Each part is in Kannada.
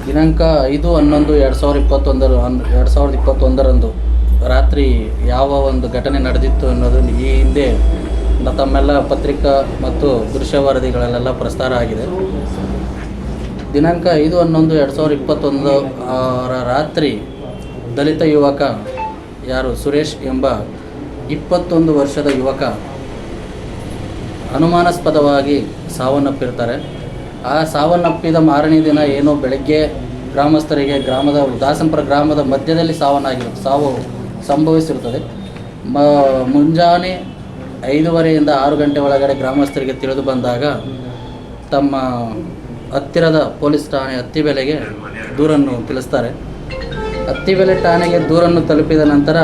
ದಿನಾಂಕ 5/11/2021 ರಾತ್ರಿ ಯಾವ ಒಂದು ಘಟನೆ ನಡೆದಿತ್ತು ಅನ್ನೋದು ಈ ಹಿಂದೆ ತಮ್ಮೆಲ್ಲ ಪತ್ರಿಕಾ ಮತ್ತು ದೃಶ್ಯ ವರದಿಗಳಲ್ಲೆಲ್ಲ ಪ್ರಸಾರ ಆಗಿದೆ. ದಿನಾಂಕ 5/11/2021 ರಾತ್ರಿ ದಲಿತ ಯುವಕ ಯಾರು ಸುರೇಶ್ ಎಂಬ 21 ವರ್ಷದ ಯುವಕ ಅನುಮಾನಾಸ್ಪದವಾಗಿ ಸಾವನ್ನಪ್ಪಿರ್ತಾರೆ. ಆ ಸಾವನ್ನಪ್ಪಿದ ಮಾರನೇ ದಿನ ಏನೋ ಬೆಳಗ್ಗೆ ಗ್ರಾಮಸ್ಥರಿಗೆ ಗ್ರಾಮದ ದಾಸಂಪುರ ಗ್ರಾಮದ ಮಧ್ಯದಲ್ಲಿ ಸಾವು ಸಂಭವಿಸಿರುತ್ತದೆ. ಮುಂಜಾನೆ 5:30ಯಿಂದ 6 ಗಂಟೆ ಒಳಗಡೆ ಗ್ರಾಮಸ್ಥರಿಗೆ ತಿಳಿದು ಬಂದಾಗ ತಮ್ಮ ಹತ್ತಿರದ ಪೊಲೀಸ್ ಠಾಣೆ ಅತ್ತಿಬೆಲೆಗೆ ದೂರನ್ನು ತಿಳಿಸ್ತಾರೆ. ಅತ್ತಿಬೆಲೆ ಠಾಣೆಗೆ ದೂರನ್ನು ತಲುಪಿದ ನಂತರ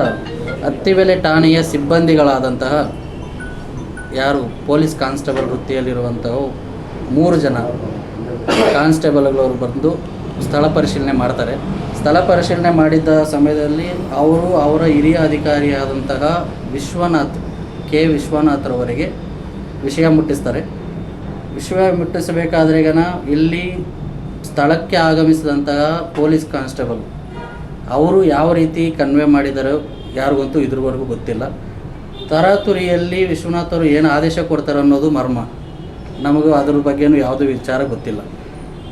ಅತ್ತಿಬೆಲೆ ಠಾಣೆಯ ಸಿಬ್ಬಂದಿಗಳಾದಂತಹ ಯಾರು ಪೊಲೀಸ್ ಕಾನ್ಸ್ಟೇಬಲ್ ವೃತ್ತಿಯಲ್ಲಿರುವಂತಹ 3 ಜನ ಕಾನ್ಸ್ಟೇಬಲ್ಗಳವರು ಬಂದು ಸ್ಥಳ ಪರಿಶೀಲನೆ ಮಾಡ್ತಾರೆ. ಸ್ಥಳ ಪರಿಶೀಲನೆ ಮಾಡಿದ್ದ ಸಮಯದಲ್ಲಿ ಅವರ ಹಿರಿಯ ಅಧಿಕಾರಿಯಾದಂತಹ ವಿಶ್ವನಾಥ್ರವರಿಗೆ ವಿಷಯ ಮುಟ್ಟಿಸ್ತಾರೆ. ವಿಷಯ ಮುಟ್ಟಿಸಬೇಕಾದ್ರೆ ಇಲ್ಲಿ ಸ್ಥಳಕ್ಕೆ ಆಗಮಿಸಿದಂತಹ ಪೊಲೀಸ್ ಕಾನ್ಸ್ಟೇಬಲ್ ಅವರು ಯಾವ ರೀತಿ ಕನ್ವೆ ಮಾಡಿದಾರೋ ಯಾರಿಗಂತೂ ಇದ್ರವರೆಗೂ ಗೊತ್ತಿಲ್ಲ. ತರಾತುರಿಯಲ್ಲಿ ವಿಶ್ವನಾಥ್ ಅವರು ಏನು ಆದೇಶ ಕೊಡ್ತಾರೆ ಅನ್ನೋದು ಮರ್ಮ. ನಮಗೂ ಅದ್ರ ಬಗ್ಗೆಯೂ ಯಾವುದೂ ವಿಚಾರ ಗೊತ್ತಿಲ್ಲ.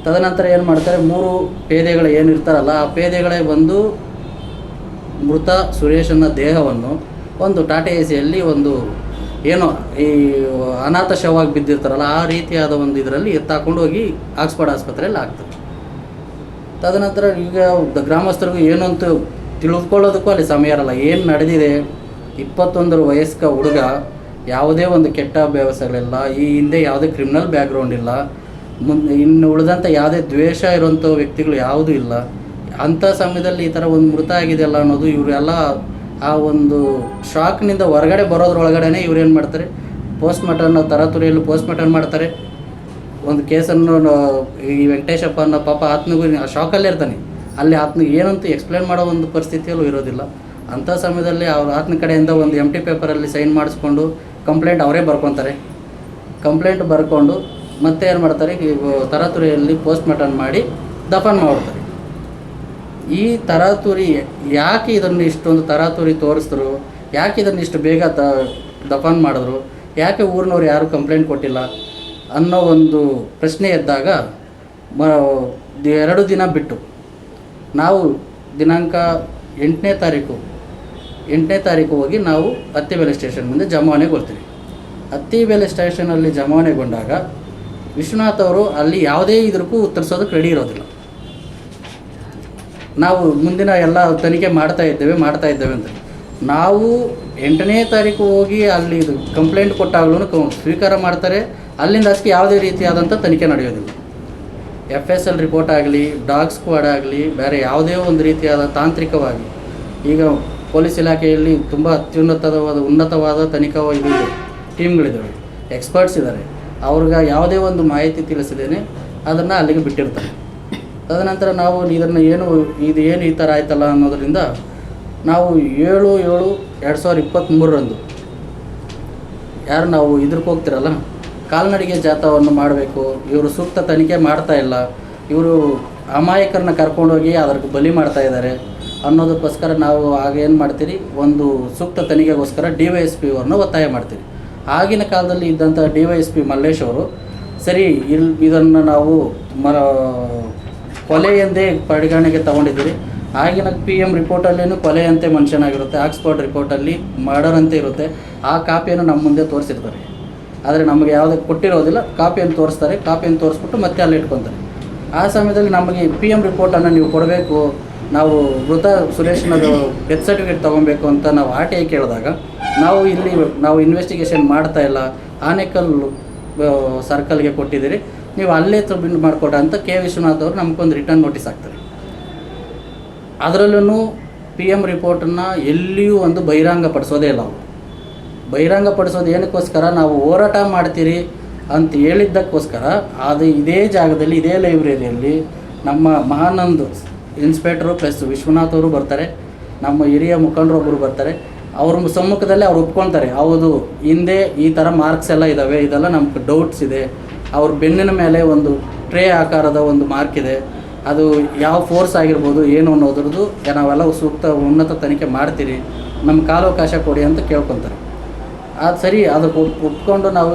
ತದನಂತರ ಏನು ಮಾಡ್ತಾರೆ, 3 ಪೇದೆಗಳು ಏನಿರ್ತಾರಲ್ಲ ಆ ಪೇದೆಗಳೇ ಬಂದು ಮೃತ ಸುರೇಶನ ದೇಹವನ್ನು ಒಂದು ಟಾಟಾ ಎಸಿಯಲ್ಲಿ ಒಂದು ಏನೋ ಈ ಅನಾಥ ಶವವಾಗಿ ಬಿದ್ದಿರ್ತಾರಲ್ಲ ಆ ರೀತಿಯಾದ ಒಂದು ಇದರಲ್ಲಿ ಎತ್ತಾಕೊಂಡು ಹೋಗಿ ಆಕ್ಸ್ಫರ್ಡ್ ಆಸ್ಪತ್ರೆಯಲ್ಲಿ ಹಾಕ್ತಾರೆ. ತದನಂತರ ಈಗ ಗ್ರಾಮಸ್ಥರಿಗೂ ಏನಂತೂ ತಿಳಿದುಕೊಳ್ಳೋದಕ್ಕೂ ಅಲ್ಲಿ ಸಮಯ ಇರಲ್ಲ. ಏನು ನಡೆದಿದೆ, 21 ವಯಸ್ಕ ಹುಡುಗ, ಯಾವುದೇ ಒಂದು ಕೆಟ್ಟ ಅಭ್ಯಾಸಗಳಿಲ್ಲ, ಈ ಹಿಂದೆ ಯಾವುದೇ ಕ್ರಿಮಿನಲ್ ಬ್ಯಾಕ್ಗ್ರೌಂಡ್ ಇಲ್ಲ, ಇನ್ನು ಉಳಿದಂಥ ಯಾವುದೇ ದ್ವೇಷ ಇರುವಂಥ ವ್ಯಕ್ತಿಗಳು ಯಾವುದೂ ಇಲ್ಲ. ಅಂಥ ಸಮಯದಲ್ಲಿ ಈ ಥರ ಒಂದು ಮೃತ ಆಗಿದೆಯಲ್ಲ ಅನ್ನೋದು ಇವರೆಲ್ಲ ಆ ಒಂದು ಶಾಕ್ನಿಂದ ಹೊರಗಡೆ ಬರೋದ್ರೊಳಗಡೆ ಇವ್ರೇನು ಮಾಡ್ತಾರೆ, ತರಾತುರಿಯಲ್ಲಿ ಪೋಸ್ಟ್ಮಾರ್ಟಮ್ ಮಾಡ್ತಾರೆ. ಒಂದು ಕೇಸನ್ನು ಈ ವೆಂಕಟೇಶಪ್ಪ ಅನ್ನೋ ಪಾಪ ಆತನಿಗೂ ಶಾಕಲ್ಲೇ ಇರ್ತಾನೆ, ಅಲ್ಲಿ ಆತನಿಗೆ ಏನಂತೂ ಎಕ್ಸ್ಪ್ಲೇನ್ ಮಾಡೋ ಒಂದು ಪರಿಸ್ಥಿತಿಯಲ್ಲೂ ಇರೋದಿಲ್ಲ. ಅಂಥ ಸಮಯದಲ್ಲಿ ಆತನ ಕಡೆಯಿಂದ ಒಂದು ಎಂಟಿ ಪೇಪರಲ್ಲಿ ಸೈನ್ ಮಾಡಿಸ್ಕೊಂಡು ಕಂಪ್ಲೇಂಟ್ ಅವರೇ ಬರ್ಕೊತಾರೆ. ಕಂಪ್ಲೇಂಟ್ ಬರ್ಕೊಂಡು ಮತ್ತೆ ಏನು ಮಾಡ್ತಾರೆ, ತರಾತುರಿಯಲ್ಲಿ ಪೋಸ್ಟ್ಮಾರ್ಟಮ್ ಮಾಡಿ ದಫನ್ ಮಾಡ್ತಾರೆ. ಈ ತರಾತುರಿ ಯಾಕೆ ಇದನ್ನು ಇಷ್ಟೊಂದು ತರಾತುರಿ ತೋರಿಸಿದ್ರು, ಯಾಕೆ ಇದನ್ನು ಇಷ್ಟು ಬೇಗ ದಫನ್ ಮಾಡಿದ್ರು, ಯಾಕೆ ಊರಿನವ್ರು ಯಾರೂ ಕಂಪ್ಲೇಂಟ್ ಕೊಟ್ಟಿಲ್ಲ ಅನ್ನೋ ಒಂದು ಪ್ರಶ್ನೆ ಎದ್ದಾಗ 2 ದಿನ ಬಿಟ್ಟು ನಾವು ದಿನಾಂಕ 8ನೇ ತಾರೀಕು ಹೋಗಿ ನಾವು ಅತ್ತಿಬೆಲೆ ಸ್ಟೇಷನ್ ಮುಂದೆ ಜಮಾವಣೆಗೊಳ್ತೀವಿ. ಅತ್ತಿಬೆಲೆ ಸ್ಟೇಷನಲ್ಲಿ ಜಮಾವಣೆಗೊಂಡಾಗ ವಿಶ್ವನಾಥ್ ಅವರು ಅಲ್ಲಿ ಯಾವುದೇ ಇದಕ್ಕೂ ಉತ್ತರಿಸೋದಕ್ಕೆ ರೆಡಿ ಇರೋದಿಲ್ಲ. ನಾವು ಮುಂದಿನ ಎಲ್ಲ ತನಿಖೆ ಮಾಡ್ತಾ ಇದ್ದೇವೆ ಅಂತ ನಾವು 8ನೇ ತಾರೀಕು ಹೋಗಿ ಅಲ್ಲಿ ಇದು ಕಂಪ್ಲೇಂಟ್ ಕೊಟ್ಟಾಗ್ಲೂ ಸ್ವೀಕಾರ ಮಾಡ್ತಾರೆ. ಅಲ್ಲಿಂದ ಅಷ್ಟೇ ಯಾವುದೇ ರೀತಿಯಾದಂಥ ತನಿಖೆ ನಡೆಯೋದಿಲ್ಲ. FSL ರಿಪೋರ್ಟ್ ಆಗಲಿ, ಡಾಗ್ ಸ್ಕ್ವಾಡ್ ಆಗಲಿ, ಬೇರೆ ಯಾವುದೇ ಒಂದು ರೀತಿಯಾದ ತಾಂತ್ರಿಕವಾಗಿ ಈಗ ಪೊಲೀಸ್ ಇಲಾಖೆಯಲ್ಲಿ ತುಂಬ ಉನ್ನತವಾದ ತನಿಖಾ ಟೀಮ್ಗಳಿದ್ದಾವೆ, ಎಕ್ಸ್ಪರ್ಟ್ಸ್ ಇದ್ದಾರೆ. ಅವ್ರಿಗೆ ಯಾವುದೇ ಒಂದು ಮಾಹಿತಿ ತಿಳಿಸಿದೇನೆ ಅದನ್ನು ಅಲ್ಲಿಗೆ ಬಿಟ್ಟಿರ್ತಾರೆ. ತದನಂತರ ನಾವು ಇದನ್ನು ಇದು ಈ ಥರ ಆಯ್ತಲ್ಲ ಅನ್ನೋದರಿಂದ ನಾವು 7/7/2023 ಯಾರು ನಾವು ಇದಕ್ಕೆ ಹೋಗ್ತಿರಲ್ಲ, ಕಾಲ್ನಡಿಗೆ ಜಾಥಾವನ್ನು ಮಾಡಬೇಕು, ಇವರು ಸೂಕ್ತ ತನಿಖೆ ಮಾಡ್ತಾ ಇಲ್ಲ, ಇವರು ಅಮಾಯಕರನ್ನ ಕರ್ಕೊಂಡೋಗಿ ಅದಕ್ಕೆ ಬಲಿ ಮಾಡ್ತಾ ಇದ್ದಾರೆ ಅನ್ನೋದಕ್ಕೋಸ್ಕರ ನಾವು ಆಗ ಏನು ಮಾಡ್ತೀರಿ, ಒಂದು ಸೂಕ್ತ ತನಿಖೆಗೋಸ್ಕರ DYSP ಅವ್ರನ್ನ ಒತ್ತಾಯ ಮಾಡ್ತೀರಿ. ಆಗಿನ ಕಾಲದಲ್ಲಿ ಇದ್ದಂಥ DYSP ಮಲ್ಲೇಶ್ ಅವರು ಸರಿ ಇದನ್ನು ನಾವು ಕೊಲೆ ಎಂದೇ ಪರಿಗಣನೆಗೆ ತಗೊಂಡಿದ್ದೀರಿ. ಆಗಿನ PM ರಿಪೋರ್ಟಲ್ಲೇನು ಕೊಲೆಯಂತೆ ಮನುಷ್ಯನಾಗಿರುತ್ತೆ, ಆಕ್ಸ್ಫರ್ಡ್ ರಿಪೋರ್ಟಲ್ಲಿ ಮರ್ಡರ್ ಅಂತ ಇರುತ್ತೆ. ಆ ಕಾಪಿಯನ್ನು ನಮ್ಮ ಮುಂದೆ ತೋರಿಸಿರ್ತಾರೆ, ಆದರೆ ನಮಗೆ ಯಾವುದೇ ಕೊಟ್ಟಿರೋದಿಲ್ಲ. ಕಾಪಿಯನ್ನು ತೋರಿಸ್ತಾರೆ, ಕಾಪಿಯನ್ನು ತೋರಿಸ್ಬಿಟ್ಟು ಮತ್ತೆ ಅಲ್ಲಿ ಇಟ್ಕೊತಾರೆ. ಆ ಸಮಯದಲ್ಲಿ ನಮಗೆ PM ರಿಪೋರ್ಟನ್ನು ನೀವು ಕೊಡಬೇಕು, ನಾವು ಮೃತ ಸುರೇಶ್ನದು ಡೆತ್ ಸರ್ಟಿಫಿಕೇಟ್ ತೊಗೊಬೇಕು ಅಂತ ನಾವು RTI ಕೇಳಿದಾಗ ನಾವು ಇನ್ವೆಸ್ಟಿಗೇಷನ್ ಮಾಡ್ತಾ ಇಲ್ಲ, ಆನೇಕಲ್ ಸರ್ಕಲ್ಗೆ ಕೊಟ್ಟಿದ್ದೀರಿ, ನೀವು ಅಲ್ಲೇ ಸಬ್ಮಿಟ್ ಮಾಡಿಕೊಡ ಅಂತ K. ವಿಶ್ವನಾಥ್ ಅವರು ನಮಗೊಂದು ರಿಟರ್ನ್ ನೋಟಿಸ್ ಹಾಕ್ತಾರೆ. ಅದರಲ್ಲೂ PM ರಿಪೋರ್ಟನ್ನು ಎಲ್ಲಿಯೂ ಒಂದು ಬಹಿರಂಗಪಡಿಸೋದೇ ಇಲ್ಲ. ಅವರು ಬಹಿರಂಗಪಡಿಸೋದು ಏನಕ್ಕೋಸ್ಕರ, ನಾವು ಹೋರಾಟ ಮಾಡ್ತೀರಿ ಅಂತ ಹೇಳಿದ್ದಕ್ಕೋಸ್ಕರ. ಅದು ಇದೇ ಜಾಗದಲ್ಲಿ, ಇದೇ ಲೈಬ್ರರಿಯಲ್ಲಿ ನಮ್ಮ ಮಹಾನಂದ್ ಇನ್ಸ್ಪೆಕ್ಟ್ರು ಪ್ಲಸ್ ವಿಶ್ವನಾಥ್ ಅವರು ಬರ್ತಾರೆ, ನಮ್ಮ ಹಿರಿಯ ಮುಖಂಡರೊಬ್ಬರು ಬರ್ತಾರೆ. ಅವ್ರ ಸಮ್ಮುಖದಲ್ಲೇ ಅವ್ರು ಒಪ್ಕೊಳ್ತಾರೆ, ಹೌದು ಹಿಂದೆ ಈ ಥರ ಮಾರ್ಕ್ಸ್ ಎಲ್ಲ ಇದ್ದಾವೆ, ಇದೆಲ್ಲ ನಮ್ಗೆ ಡೌಟ್ಸ್ ಇದೆ. ಅವ್ರ ಬೆನ್ನಿನ ಮೇಲೆ ಒಂದು ಟ್ರೇ ಆಕಾರದ ಒಂದು ಮಾರ್ಕ್ ಇದೆ, ಅದು ಯಾವ ಫೋರ್ಸ್ ಆಗಿರ್ಬೋದು ಏನು ಅನ್ನೋದ್ರದ್ದು ನಾವೆಲ್ಲ ಸೂಕ್ತ ಉನ್ನತ ತನಿಖೆ ಮಾಡ್ತೀರಿ, ನಮ್ಮ ಕಾಲಾವಕಾಶ ಕೊಡಿ ಅಂತ ಕೇಳ್ಕೊತಾರೆ. ಅದು ಸರಿ, ಅದಕ್ಕೆ ಒಪ್ಕೊಂಡು ನಾವು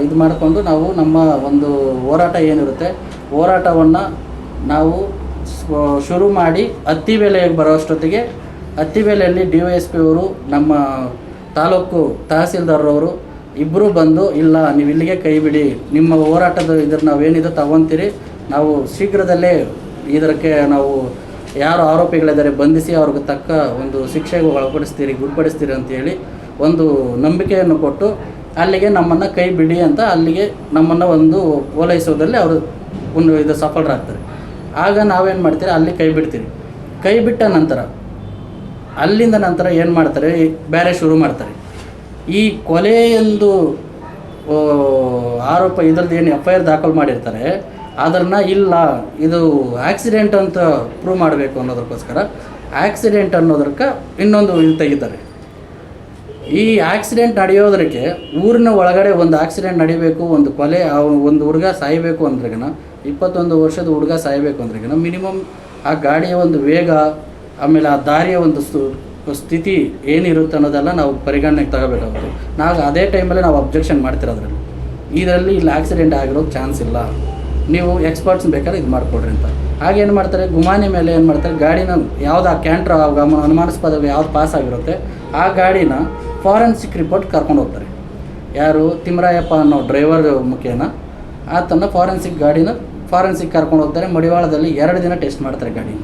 ಇದು ಮಾಡಿಕೊಂಡು ನಾವು ನಮ್ಮ ಒಂದು ಹೋರಾಟ ಏನಿರುತ್ತೆ ಹೋರಾಟವನ್ನು ನಾವು ಶುರು ಮಾಡಿ ಅತ್ತಿಬೇಲೆಗೆ ಬರೋಷ್ಟೊತ್ತಿಗೆ ಅತ್ತಿಬೇಲೆಯಲ್ಲಿ DYSP ಅವರು ನಮ್ಮ ತಾಲೂಕು ತಹಸೀಲ್ದಾರರವರು ಇಬ್ಬರು ಬಂದು, ಇಲ್ಲ ನೀವು ಇಲ್ಲಿಗೆ ಕೈ ಬಿಡಿ, ನಿಮ್ಮ ಹೋರಾಟದ ನಾವೇನಿದೆ ತಗೊತೀರಿ, ನಾವು ಶೀಘ್ರದಲ್ಲೇ ಇದಕ್ಕೆ ನಾವು ಯಾರು ಆರೋಪಿಗಳಿದ್ದಾರೆ ಬಂಧಿಸಿ ಅವ್ರಿಗೆ ತಕ್ಕ ಒಂದು ಶಿಕ್ಷೆಗೆ ಗುರಿಪಡಿಸ್ತೀರಿ ಅಂತೇಳಿ ಒಂದು ನಂಬಿಕೆಯನ್ನು ಕೊಟ್ಟು ಅಲ್ಲಿಗೆ ನಮ್ಮನ್ನು ಕೈ ಬಿಡಿ ಅಂತ ಅಲ್ಲಿಗೆ ನಮ್ಮನ್ನು ಒಂದು ಓಲೈಸೋದಲ್ಲಿ ಅವರು ಇದು ಸಫಲರಾಗ್ತಾರೆ. ಆಗ ನಾವೇನು ಮಾಡ್ತೀರಿ, ಅಲ್ಲಿ ಕೈ ಬಿಡ್ತೀರಿ. ಕೈ ಬಿಟ್ಟ ನಂತರ ಅಲ್ಲಿಂದ ನಂತರ ಏನು ಮಾಡ್ತಾರೆ, ಬೇರೆ ಶುರು ಮಾಡ್ತಾರೆ. ಈ ಕೊಲೆಯೊಂದು ಆರೋಪ ಇದ್ರದ್ದು ಏನು FIR ದಾಖಲು ಮಾಡಿರ್ತಾರೆ ಅದನ್ನು ಇಲ್ಲ ಇದು ಆಕ್ಸಿಡೆಂಟ್ ಅಂತ ಪ್ರೂವ್ ಮಾಡಬೇಕು ಅನ್ನೋದಕ್ಕೋಸ್ಕರ ಆಕ್ಸಿಡೆಂಟ್ ಅನ್ನೋದಕ್ಕೆ ಇನ್ನೊಂದು ಇದು ತೆಗಿತಾರೆ. ಈ ಆಕ್ಸಿಡೆಂಟ್ ನಡೆಯೋದಕ್ಕೆ ಊರಿನ ಒಳಗಡೆ ಒಂದು ಆಕ್ಸಿಡೆಂಟ್ ನಡಿಬೇಕು, ಒಂದು ಕೊಲೆ ಒಂದು ಹುಡುಗ ಸಾಯಬೇಕು ಅಂದ್ರೆಗಿನ 21 ವರ್ಷದ ಹುಡುಗ ಸಾಯಬೇಕು ಅಂದ್ರೆಗಿನ ಮಿನಿಮಮ್ ಆ ಗಾಡಿಯ ಒಂದು ವೇಗ, ಆಮೇಲೆ ಆ ದಾರಿಯ ಒಂದು ಸ್ಥಿತಿ ಏನಿರುತ್ತೆ ಅನ್ನೋದೆಲ್ಲ ನಾವು ಪರಿಗಣನೆಗೆ ತಗೋಬೇಕಾಗುತ್ತೆ. ನಾವು ಅದೇ ಟೈಮಲ್ಲಿ ನಾವು ಅಬ್ಜೆಕ್ಷನ್ ಮಾಡ್ತಿರೋದ್ರಲ್ಲಿ ಇಲ್ಲಿ ಆಕ್ಸಿಡೆಂಟ್ ಆಗಿರೋದು ಚಾನ್ಸ್ ಇಲ್ಲ, ನೀವು ಎಕ್ಸ್ಪರ್ಟ್ಸ್ ಬೇಕಾದ್ರೆ ಇದು ಮಾಡಿಕೊಡ್ರಿ ಅಂತ. ಹಾಗೇನು ಮಾಡ್ತಾರೆ, ಗುಮಾನಿ ಮೇಲೆ ಏನು ಮಾಡ್ತಾರೆ, ಗಾಡಿನ ಯಾವ್ದು ಆ ಕ್ಯಾಂಟ್ರ್ ಅನುಮಾನಾಸ್ಪದ ಯಾವ್ದು ಪಾಸ್ ಆಗಿರುತ್ತೆ ಆ ಗಾಡಿನ ಫಾರೆನ್ಸಿಕ್ ರಿಪೋರ್ಟ್ ಕರ್ಕೊಂಡು ಹೋಗ್ತಾರೆ. ಯಾರು, ತಿಮ್ಮರಾಯಪ್ಪ ಅನ್ನೋ ಡ್ರೈವರ್ ಮುಖೇನ ಆತನ ಫಾರೆನ್ಸಿಕ್ ಕರ್ಕೊಂಡು ಹೋಗ್ತಾರೆ. ಮಡಿವಾಳದಲ್ಲಿ 2 ದಿನ ಟೆಸ್ಟ್ ಮಾಡ್ತಾರೆ ಗಾಡಿನ.